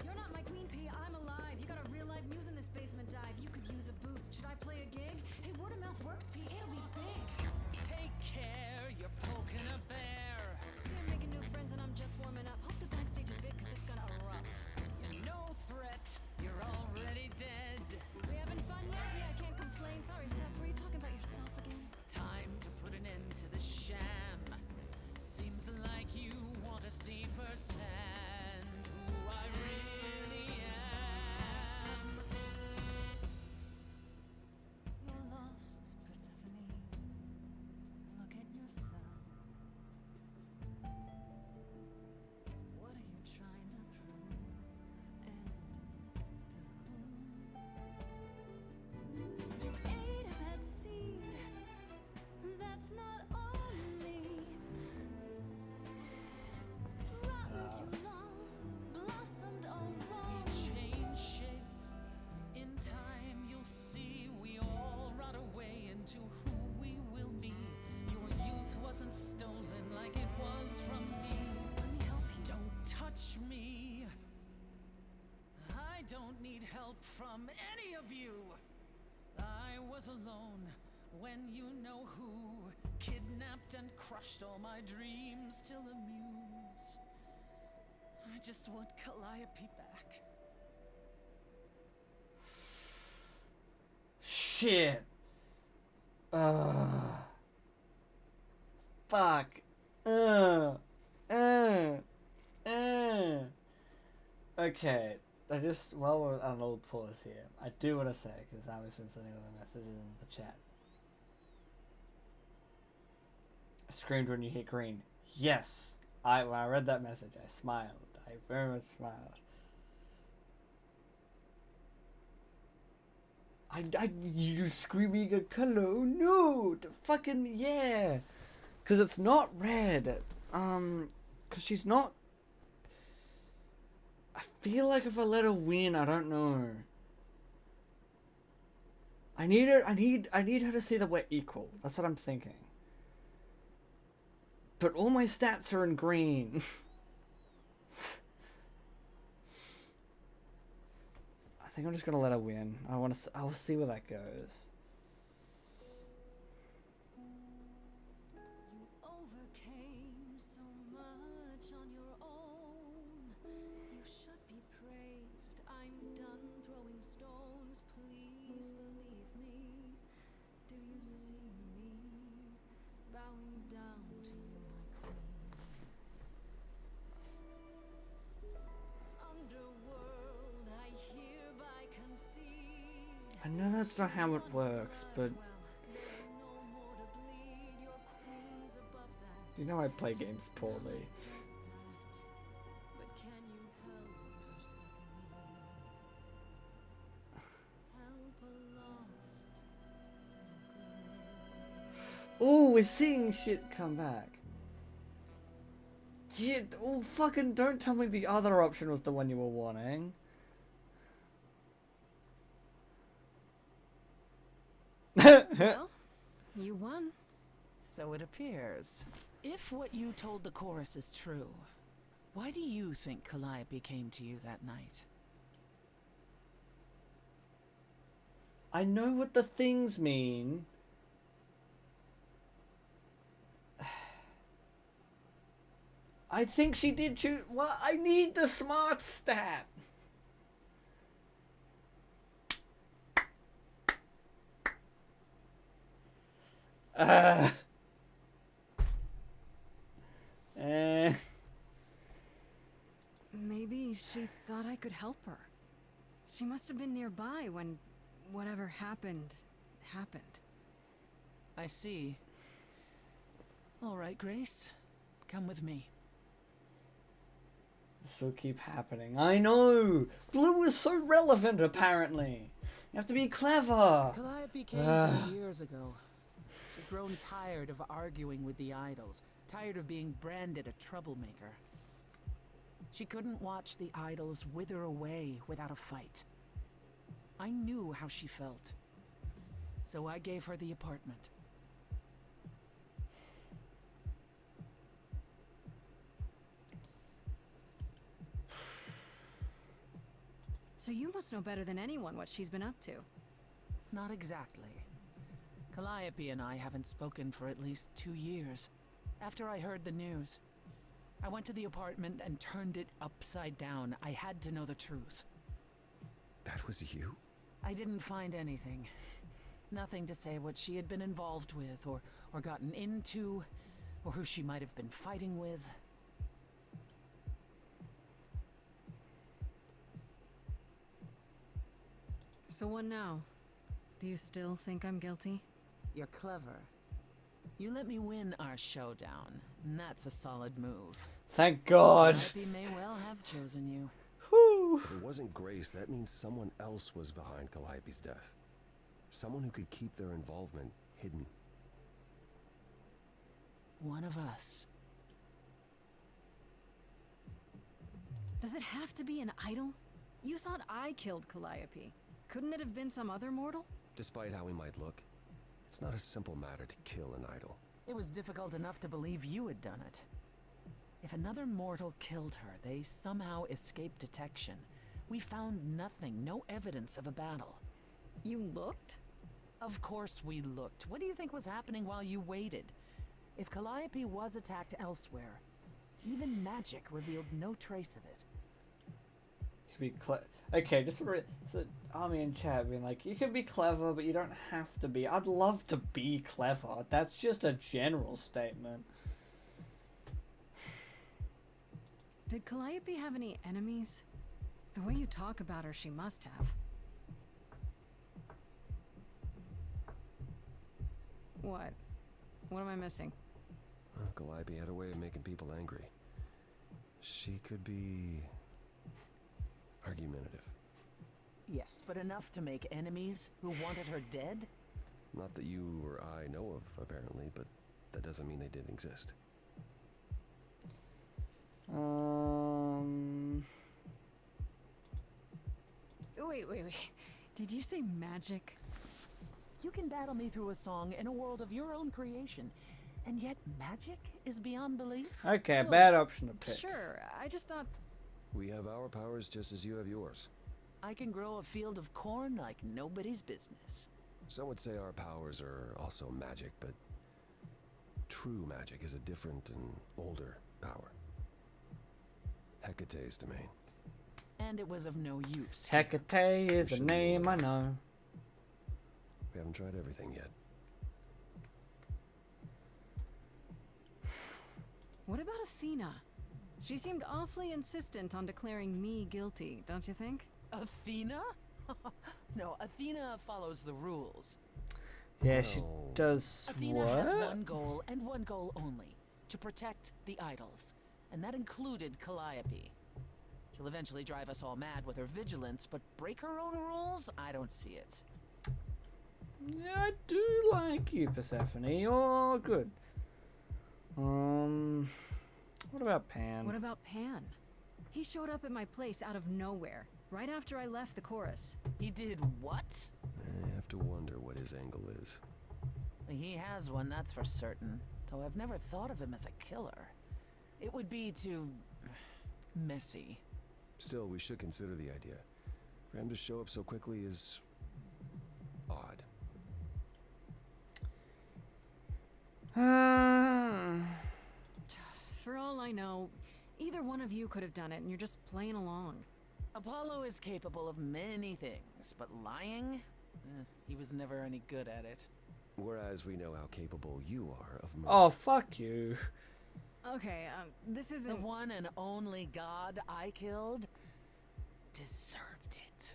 You're not my queen, P. I'm alive. You got a real life muse in this basement dive. You could use a boost. Should I play a gig? Hey, word of mouth works, P. It'll be big. Take care, you're poking a bear. See, I'm making new friends and I'm just warming up. Hope the backstage is big because it's gonna erupt. You're no threat, you're already dead. We having fun yet? Yeah, I can't complain. Sorry, Seth, were you talking about yourself again? Time to put an end to the sham. Seems like you want to see firsthand who I really am. You're lost, Persephone. Look at yourself. What are you trying to prove? And to whom? You ate a bad seed. That's not on me. Rotten too long, blossomed all wrong. We change shape. In time, you'll see we all rot away into who we will be. Your youth wasn't stolen like it was from me. Let me help you. Don't touch me. I don't need help from any of you. I was alone when you know who kidnapped and crushed all my dreams till a muse. I just want Calliope back. Shit. Fuck. Okay. I just, while we're on a little pause here, I do want to say, because Ami's been sending other messages in the chat. I screamed when you hit green. Yes. When I read that message, I smiled. I very much smiled. You screaming a color? No, the fucking yeah, cause it's not red. Cause she's not. I feel like if I let her win, I don't know. I need her. I need her to see that we're equal. That's what I'm thinking. But all my stats are in green. I think I'm just gonna let her win. I'll see where that goes. You overcame so much on your own. You should be praised. I'm done throwing stones. Please believe me. Do you see me bowing down to you, my queen? Underworld, I hereby concede. I know that's not how it works, but There's no more to bleed. Your queen's above that. you know I play games poorly. But can you help Persephone? Help a lost little girl. we're seeing shit come back. Yeah, oh, fucking don't tell me the other option was the one you were wanting. Well, you won. So it appears. If what you told the chorus is true, why do you think Calliope came to you that night? I know what the things mean. I think she did choose. Well, I need the smart stat. Maybe she thought I could help her. She must have been nearby when whatever happened. I see. All right, Grace. Come with me. This will keep happening. I know! Blue is so relevant, apparently. You have to be clever. Calliope came to me years ago. She'd grown tired of arguing with the idols, tired of being branded a troublemaker. She couldn't watch the idols wither away without a fight. I knew how she felt. So I gave her the apartment. So you must know better than anyone what she's been up to. Not exactly. Calliope and I haven't spoken for at least 2 years. After I heard the news, I went to the apartment and turned it upside down. I had to know the truth. That was you? I didn't find anything. Nothing to say what she had been involved with, or gotten into, or who she might have been fighting with. So what now? Do you still think I'm guilty? You're clever. You let me win our showdown, and that's a solid move. Thank God. Calliope may well have chosen you. Whew. If it wasn't Grace, that means someone else was behind Calliope's death. Someone who could keep their involvement hidden. One of us. Does it have to be an idol? You thought I killed Calliope. Couldn't it have been some other mortal? Despite how we might look, it's not a simple matter to kill an idol. It was difficult enough to believe you had done it. If another mortal killed her, they somehow escaped detection. We found nothing, no evidence of a battle. You looked? Of course we looked. What do you think was happening while you waited? If Calliope was attacked elsewhere, even magic revealed no trace of it. You could be okay, just for so Army and chat being like, you can be clever, but you don't have to be. I'd love to be clever. That's just a general statement. Did Calliope have any enemies? The way you talk about her, she must have. What? What am I missing? Well, Calliope had a way of making people angry. She could be argumentative. Yes, but enough to make enemies who wanted her dead? Not that you or I know of, apparently, but that doesn't mean they didn't exist. Wait. Did you say magic? You can battle me through a song in a world of your own creation, and yet magic is beyond belief? Okay, Well, bad option to pick. Sure, I just thought... We have our powers just as you have yours. I can grow a field of corn like nobody's business. Some would say our powers are also magic, but true magic is a different and older power. Hecate's domain. And it was of no use. Hecate is a name I know. We haven't tried everything yet. What about Athena? She seemed awfully insistent on declaring me guilty, don't you think? Athena? No, Athena follows the rules. Yeah, she does Athena what? has one goal and one goal only. To protect the idols. And that included Calliope. She'll eventually drive us all mad with her vigilance, but break her own rules? I don't see it. Yeah, I do like you, Persephone. You're good. What about Pan? What about Pan? He showed up at my place out of nowhere, right after I left the chorus. He did what? I have to wonder what his angle is. He has one, that's for certain. Though I've never thought of him as a killer. It would be too messy. Still, we should consider the idea. For him to show up so quickly is odd. For all I know, either one of you could have done it and you're just playing along. Apollo is capable of many things, but lying? He was never any good at it. Whereas we know how capable you are of murder. Oh, fuck you. Okay, this isn't... The one and only god I killed deserved it.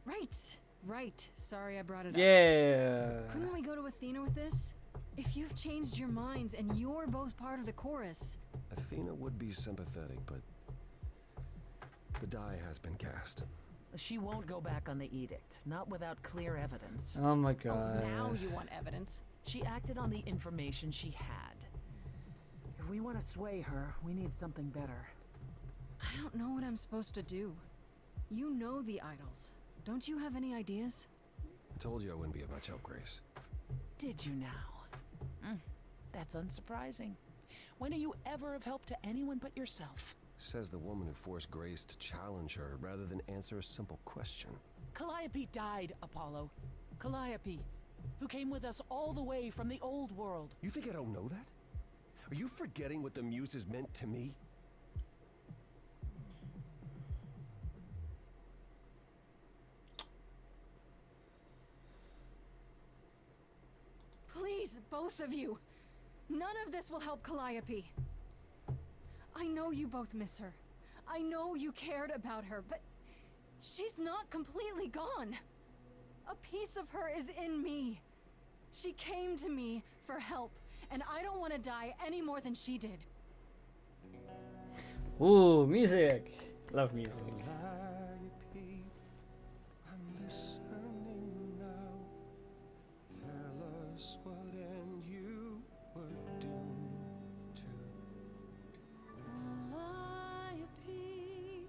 Right. Sorry I brought it up. Yeah. Couldn't we go to Athena with this? If you've changed your minds and you're both part of the chorus... Athena would be sympathetic, but the die has been cast. She won't go back on the edict, not without clear evidence. Oh my god. Oh, now you want evidence? She acted on the information she had. If we want to sway her, we need something better. I don't know what I'm supposed to do. You know the idols. Don't you have any ideas? I told you I wouldn't be of much help, Grace. Did you now? That's unsurprising. When are you ever of help to anyone but yourself? Says the woman who forced Grace to challenge her rather than answer a simple question. Calliope died, Apollo. Calliope, who came with us all the way from the old world. You think I don't know that? Are you forgetting what the Muses meant to me? Please, both of you. None of this will help Calliope. I know you both miss her. I know you cared about her, but she's not completely gone. A piece of her is in me. She came to me for help, and I don't want to die any more than she did. Ooh, music. Love music. Calliope, I'm listening now. Tell us what end you were doomed to. Calliope,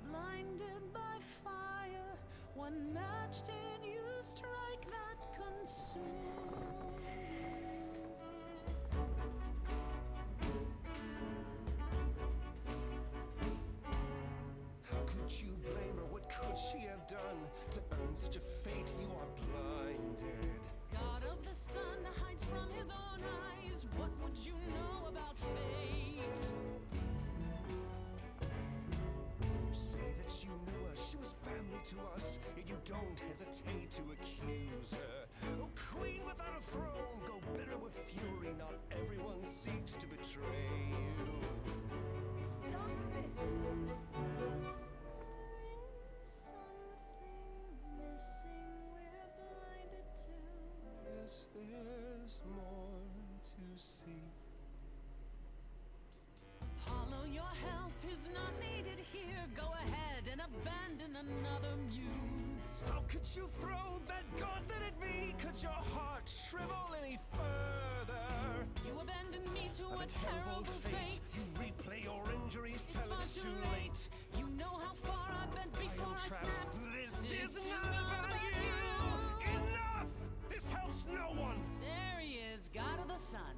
blinded by fire, one match did you strike that consumed How could you blame her? What could she have done to earn such a fate? You are blinded. God of the sun hides from his own eyes. What would you know about fate? You say that you knew her, she was family to us, yet you don't hesitate to accuse her. Oh, queen without a throne, go bitter with fury. Not everyone seeks to betray you. Stop this. There is something missing we're blinded to. Yes, there's more to see. Apollo, your help is not needed here. Go ahead and abandon another muse. How could you throw that gauntlet at me? Could your heart shrivel any further? You abandoned me to a terrible terrible fate. You replay your injuries It's till far it's too too late. You know how far I bent before I trapped. snapped. This is not not about you. Enough! This helps no one. There he is, God of the sun.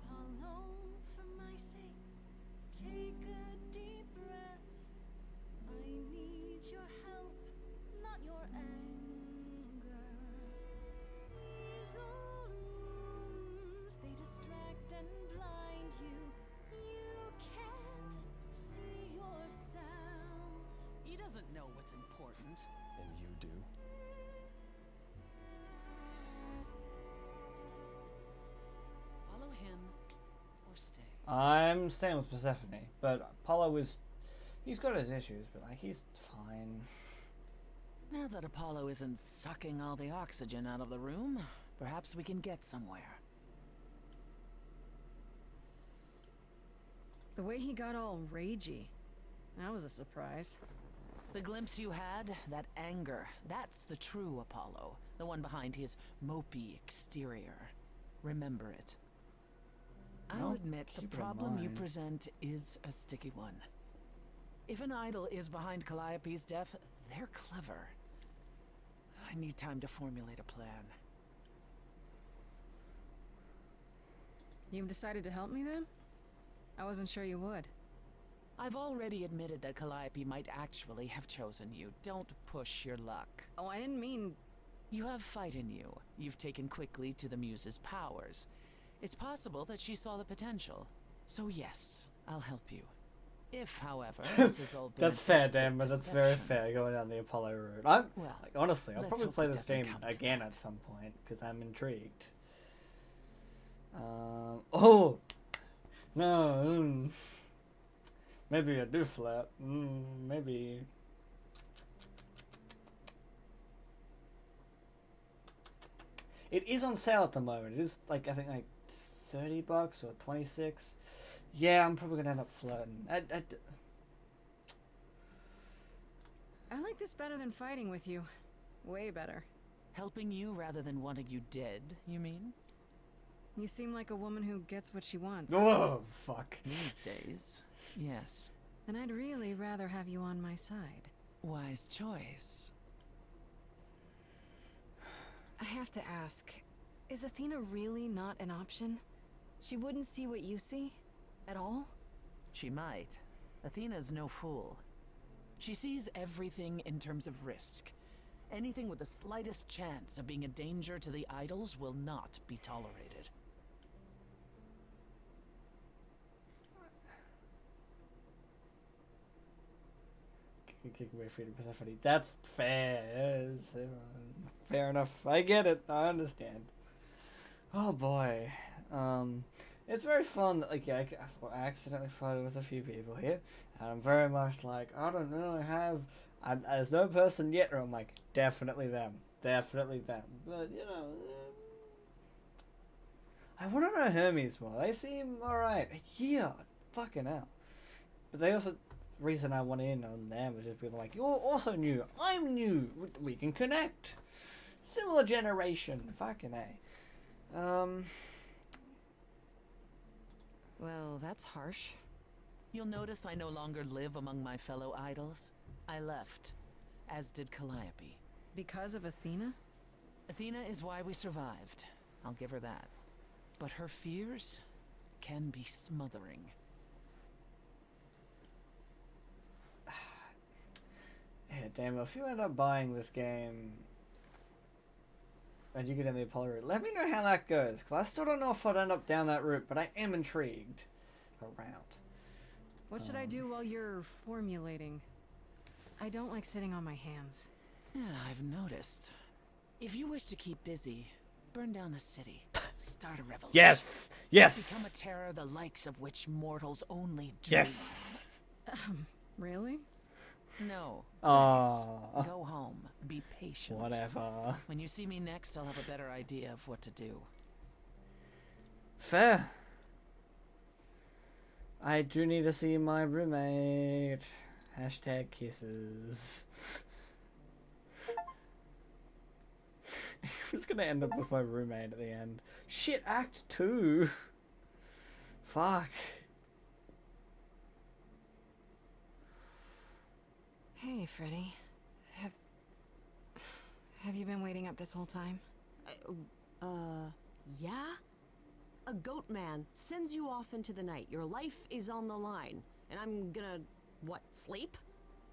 Apollo, for my sake, take a deep breath. I need your help, not your anger. These old wounds, they distract and blind you. You can't see yourselves. He doesn't know what's important. And you do? Follow him or stay. I'm staying with Persephone, but Apollo is... He's got his issues, but like he's fine. Now that Apollo isn't sucking all the oxygen out of the room, perhaps we can get somewhere. The way he got all ragey. That was a surprise. The glimpse you had, that anger, that's the true Apollo. The one behind his mopey exterior. Remember it. I'll admit the keep it in problem you mind. present is a sticky one. If an idol is behind Calliope's death, they're clever. I need time to formulate a plan. You've decided to help me then? I wasn't sure you would. I've already admitted that Calliope might actually have chosen you. Don't push your luck. Oh, I didn't mean... You have fight in you. You've taken quickly to the Muse's powers. It's possible that she saw the potential. So yes, I'll help you. If, however, this has all been That's a fair, desperate Dan, but that's very deception. fair going down the Apollo route. I'm Well, like, honestly, I'll let's probably hope play it this doesn't game come to again that. at some point because I'm intrigued. Oh no, maybe I do flirt. Maybe. It is on sale at the moment. It is like I think like $30 or 26. Yeah, I'm probably gonna end up flirting. I like this better than fighting with you. Way better. Helping you rather than wanting you dead, you mean? You seem like a woman who gets what she wants. Oh, fuck. These days, yes. Then I'd really rather have you on my side. Wise choice. I have to ask, is Athena really not an option? She wouldn't see what you see? At all? She might. Athena's no fool. She sees everything in terms of risk. Anything with the slightest chance of being a danger to the idols will not be tolerated. Kick away freedom for Persephone. That's fair. Yes, fair enough. I get it. I understand. Oh boy. It's very fun. Like, yeah, I accidentally flirted with a few people here, and I'm very much like, I don't know, there's no person yet, or I'm like, definitely them. Definitely them. But, you know, I want to know Hermes more. They seem alright. Yeah, fucking hell. But they also, reason I want in on them is just being like, you're also new. I'm new. We can connect. Similar generation. Fucking A. Well, that's harsh. You'll notice I no longer live among my fellow idols. I left, as did Calliope. Because of Athena? Athena is why we survived. I'll give her that. But her fears can be smothering. Yeah, damn, if you end up buying this game and you get in the Apollo route, let me know how that goes, because I still don't know if I'd end up down that route, but I am intrigued around. What should I do while you're formulating? I don't like sitting on my hands. Yeah, I've noticed. If you wish to keep busy, burn down the city. Start a revolution. Yes! Yes! Become a terror the likes of which mortals only dream. Yes! Really? No. Aww. Grace. Go home. Be patient. Whatever. When you see me next, I'll have a better idea of what to do. Fair. I do need to see my roommate. Hashtag kisses. Who's gonna end up with my roommate at the end? Shit, Act 2. Fuck. Hey, Freddy. Have you been waiting up this whole time? Yeah? A goat man sends you off into the night. Your life is on the line. And I'm gonna, what, sleep?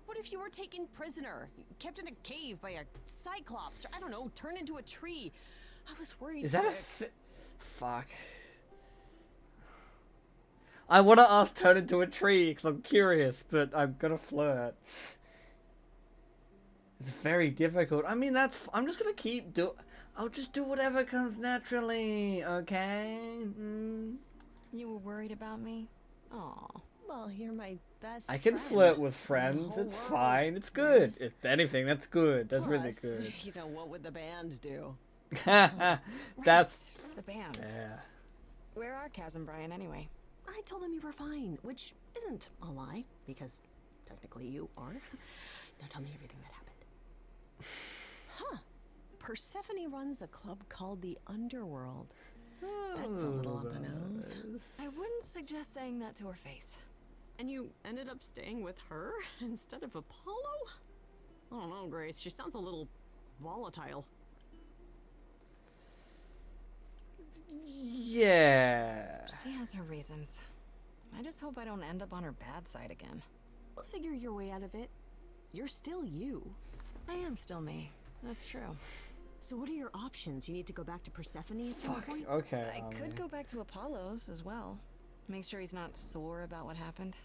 What if you were taken prisoner? Kept in a cave by a cyclops? Or, I don't know, turned into a tree? I was worried. Is that a fuck. I want to ask turn into a tree because I'm curious, but I'm gonna flirt. It's very difficult. I mean, I'm just gonna keep I'll just do whatever comes naturally, okay? You were worried about me? Aw. Well, you're my best I can friend. flirt with My friends. whole It's world. fine. It's good. Yes. If anything, that's good. That's really Plus, good. You know, what would the band do? That's The band. yeah. Where are Kaz and Brian anyway? I told them you were fine, which isn't a lie, because Technically, you are. Now tell me everything that happened. Huh. Persephone runs a club called the Underworld. That's a little on the nose. I wouldn't suggest saying that to her face. And you ended up staying with her instead of Apollo? I don't know, Grace. She sounds a little volatile. Yeah. She has her reasons. I just hope I don't end up on her bad side again. We'll figure your way out of it. You're still you. I am still me. That's true. So what are your options? You need to go back to Persephone at some point? Okay. I could go back to Apollo's as well. Make sure he's not sore about what happened.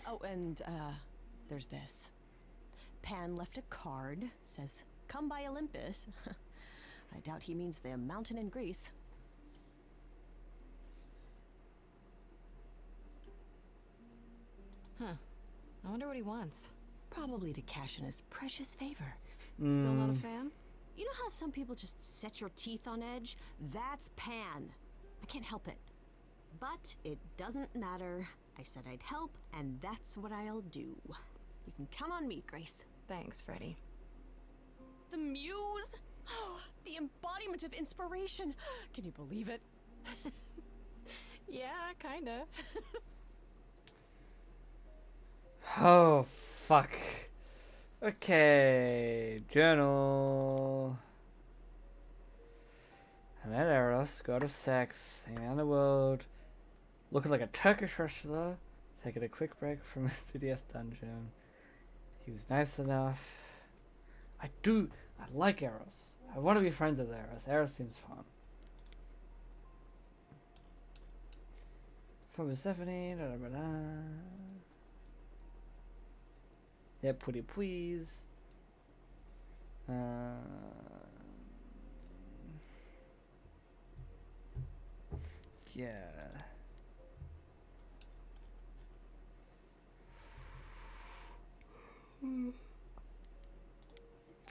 Oh, and, there's this. Pan left a card. Says, come by Olympus. I doubt he means the mountain in Greece. Huh. I wonder what he wants. Probably to cash in his precious favor. Still not a fan? You know how some people just set your teeth on edge? That's Pan. I can't help it. But it doesn't matter. I said I'd help, and that's what I'll do. You can count on me, Grace. Thanks, Freddie. The muse? Oh, the embodiment of inspiration. Can you believe it? Yeah, kinda. Oh, fuck. Okay, journal. I met Eros, god of sex, hanging around the world, looking like a Turkish wrestler, taking a quick break from his BDS dungeon. He was nice enough. I like Eros. I want to be friends with Eros. Eros seems fun. From Persephone, da da da da. Yeah, pretty please. Yeah.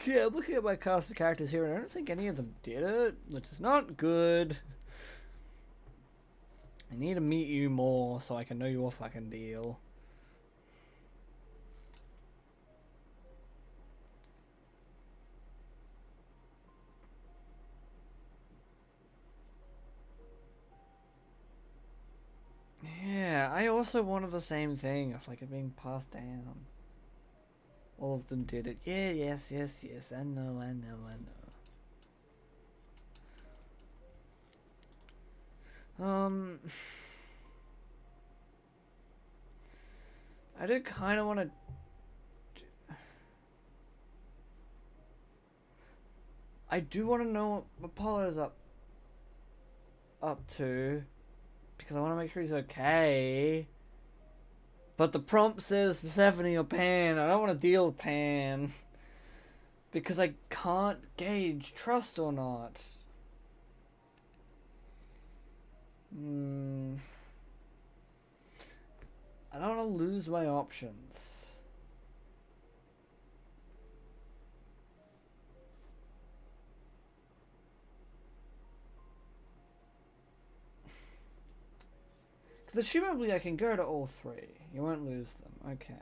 Yeah, I'm looking at my cast of characters here, and I don't think any of them did it, which is not good. I need to meet you more so I can know your fucking deal. Yeah, I also wanted the same thing of like it being passed down. All of them did it. Yeah, yes. I know. I do kind of want to. I do want to know what Apollo's up to, because I want to make sure he's okay. But the prompt says Persephone or Pan. I don't want to deal with Pan, because I can't gauge trust or not. I don't want to lose my options. Because assumably I can go to all three. You won't lose them. Okay.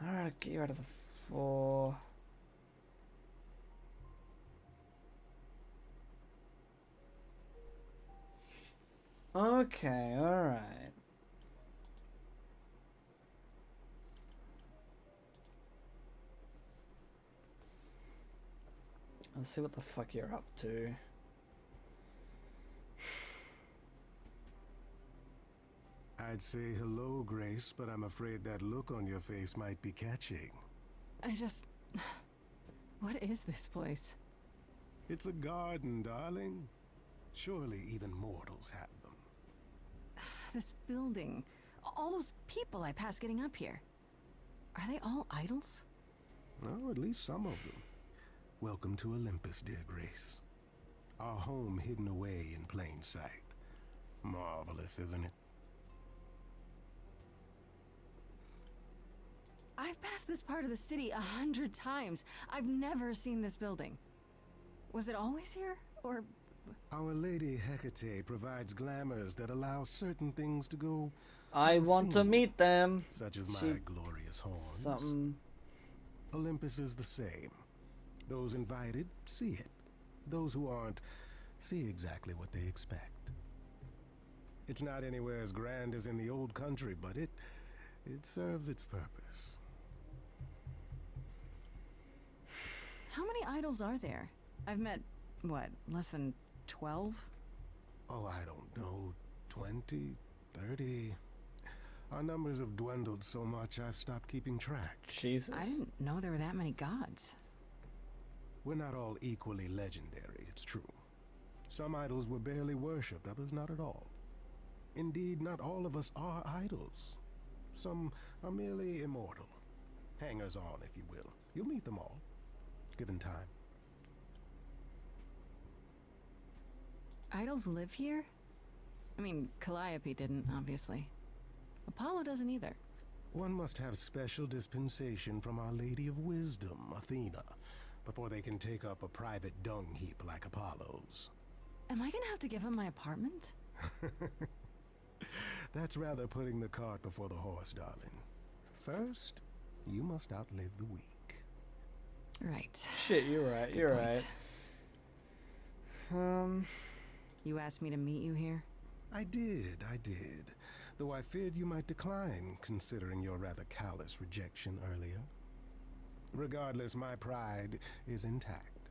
Alright, get you out of the 4. Okay, alright. Let's see what the fuck you're up to. I'd say hello, Grace, but I'm afraid that look on your face might be catching. What is this place? It's a garden, darling. Surely even mortals have them. This building. All those people I pass getting up here. Are they all idols? Oh, at least some of them. Welcome to Olympus, dear Grace. Our home hidden away in plain sight. Marvelous, isn't it? I've passed this part of the city 100 times. I've never seen this building. Was it always here? Or... Our Lady Hecate provides glamours that allow certain things to go I want to unseen, meet them. such as my She- glorious horns. Something. Olympus is the same. Those invited see it. Those who aren't see exactly what they expect. It's not anywhere as grand as in the old country, but it serves its purpose. How many idols are there? I've met, what, less than 12? Oh, I don't know, 20, 30. Our numbers have dwindled so much I've stopped keeping track. Jesus. I didn't know there were that many gods. We're not all equally legendary, it's true. Some idols were barely worshipped, others not at all. Indeed, not all of us are idols. Some are merely immortal. Hangers on, if you will. You'll meet them all, given time. Idols live here? I mean, Calliope didn't, obviously. Apollo doesn't either. One must have special dispensation from Our Lady of Wisdom, Athena, before they can take up a private dung heap like Apollo's. Am I gonna have to give him my apartment? That's rather putting the cart before the horse, darling. First, you must outlive the week. Right. Shit, you're right. Good You're point. right. You asked me to meet you here? I did. Though I feared you might decline, considering your rather callous rejection earlier. Regardless, my pride is intact,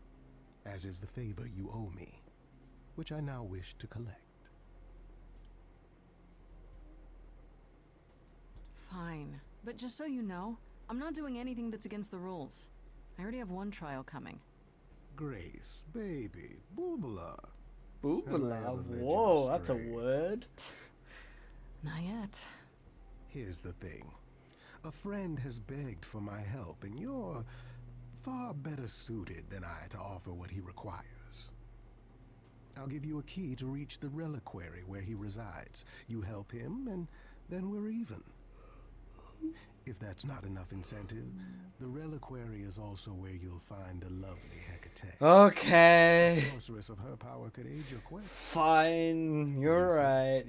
as is the favor you owe me, which I now wish to collect. Fine. But just so you know, I'm not doing anything that's against the rules. I already have one trial coming. Grace, baby, boobala. Boobala. Whoa, that's a word. Not yet. Here's the thing. A friend has begged for my help, and you're far better suited than I to offer what he requires. I'll give you a key to reach the reliquary where he resides. You help him, and then we're even. If that's not enough incentive, the reliquary is also where you'll find the lovely Hecate. Okay. A sorceress of her power could aid your quest. Fine. You're right.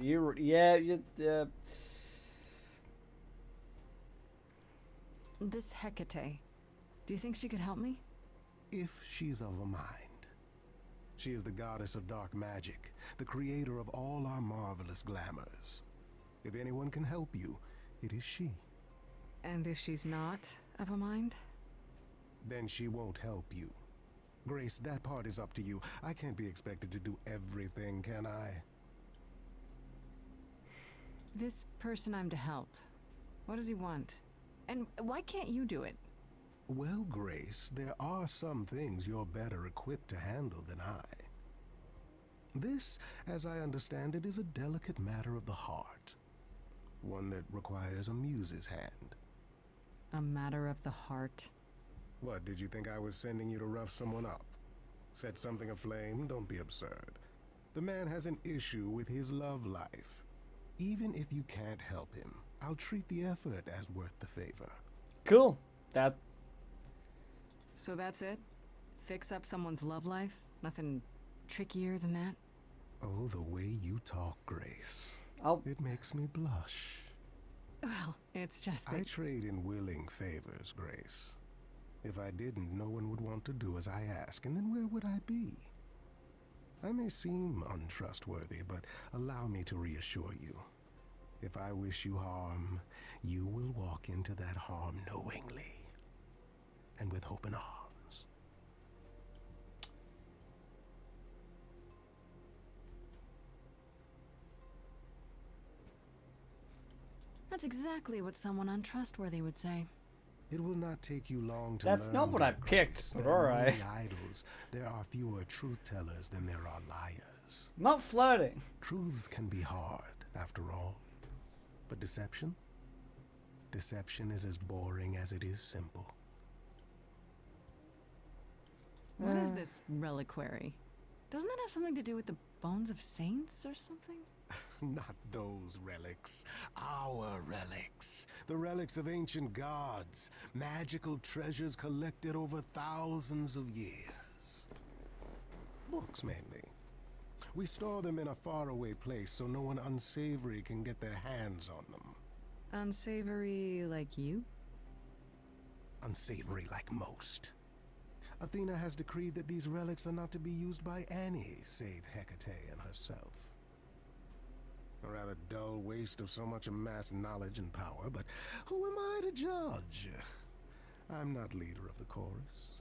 This Hecate, do you think she could help me? If she's of a mind. She is the goddess of dark magic, the creator of all our marvelous glamours. If anyone can help you, it is she. And if she's not of a mind? Then she won't help you. Grace, that part is up to you. I can't be expected to do everything, can I? This person I'm to help, what does he want? And why can't you do it? Well, Grace, there are some things you're better equipped to handle than I. This, as I understand it, is a delicate matter of the heart. One that requires a muse's hand. A matter of the heart. What, did you think I was sending you to rough someone up? Set something aflame? Don't be absurd. The man has an issue with his love life. Even if you can't help him, I'll treat the effort as worth the favor. Cool. So that's it? Fix up someone's love life? Nothing trickier than that? Oh, the way you talk, Grace. It makes me blush. Well, it's just that... I trade in willing favors, Grace. If I didn't, no one would want to do as I ask, and then where would I be? I may seem untrustworthy, but allow me to reassure you. If I wish you harm, you will walk into that harm knowingly, and with open arms. That's exactly what someone untrustworthy would say. It will not take you long to That's learn not what I that, picked, Grace, but that among alright. the idols, there are fewer truth-tellers than there are liars. Not flirting. Truths can be hard, after all. But deception? Deception is as boring as it is simple. What is this reliquary? Doesn't that have something to do with the bones of saints or something? Not those relics. Our relics. The relics of ancient gods. Magical treasures collected over thousands of years. Books, mainly. We store them in a faraway place so no one unsavory can get their hands on them. Unsavory like you? Unsavory like most. Athena has decreed that these relics are not to be used by any save Hecate and herself. A rather dull waste of so much amassed knowledge and power, but who am I to judge? I'm not leader of the chorus.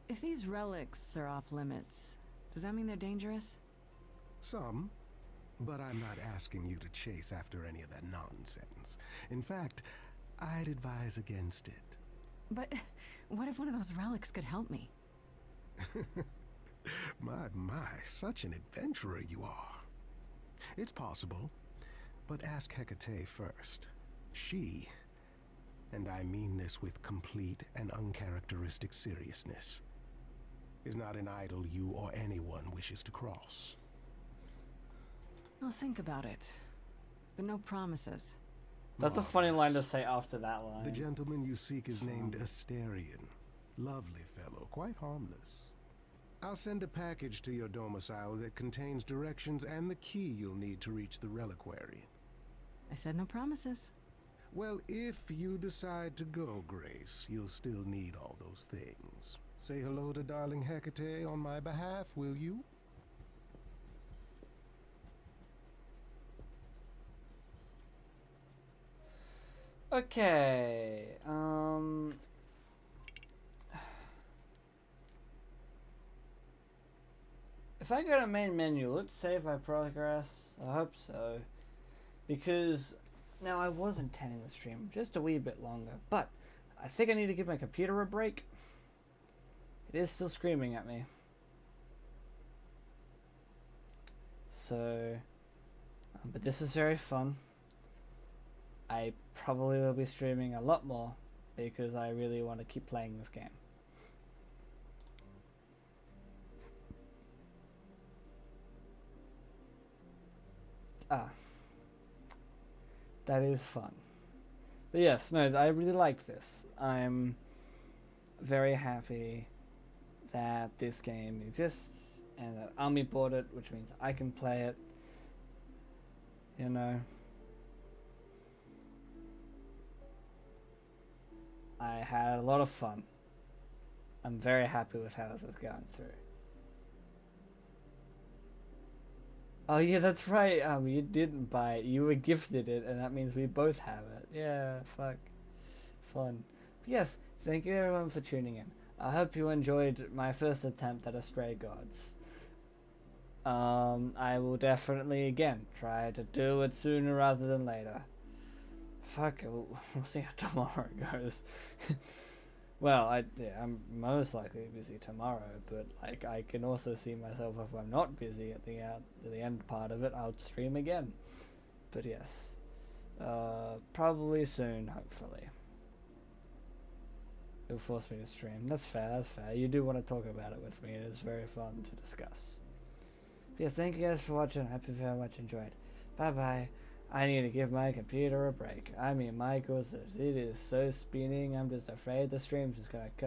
If these relics are off limits, does that mean they're dangerous? Some, but I'm not asking you to chase after any of that nonsense. In fact, I'd advise against it. But what if one of those relics could help me? My, such an adventurer you are. It's possible, but ask Hecate first. She, and I mean this with complete and uncharacteristic seriousness, is not an idol you or anyone wishes to cross. I'll think about it, but no promises. That's a funny line to say after that line. The gentleman you seek is named Asterion. Lovely fellow, quite harmless. I'll send a package to your domicile that contains directions and the key you'll need to reach the reliquary. I said no promises. Well, if you decide to go, Grace, you'll still need all those things. Say hello to darling Hecate on my behalf, will you? Okay, if I go to main menu, let's save my progress. I hope so. Because now I was intending to stream just a wee bit longer, but I think I need to give my computer a break. It is still screaming at me. So, but this is very fun. I probably will be streaming a lot more because I really want to keep playing this game. That is fun. But yes, no, I really like this. I'm very happy that this game exists and that Army bought it, which means I can play it. You know. I had a lot of fun. I'm very happy with how this has gone through. Oh yeah, that's right. You didn't buy it. You were gifted it, and that means we both have it. Yeah, fuck. Fun. But yes, thank you everyone for tuning in. I hope you enjoyed my first attempt at a Stray Gods. I will definitely, again, try to do it sooner rather than later. Fuck, we'll see how tomorrow goes. Well, I'm most likely busy tomorrow, but like I can also see myself if I'm not busy at the end part of it, I'll stream again. But yes, probably soon, hopefully. It'll force me to stream. That's fair. That's fair. You do want to talk about it with me. It is very fun to discuss. But yes, thank you guys for watching. I hope you very much enjoyed. Bye bye. I need to give my computer a break. I mean, Michael's, it is so spinning, I'm just afraid the stream's just gonna cut.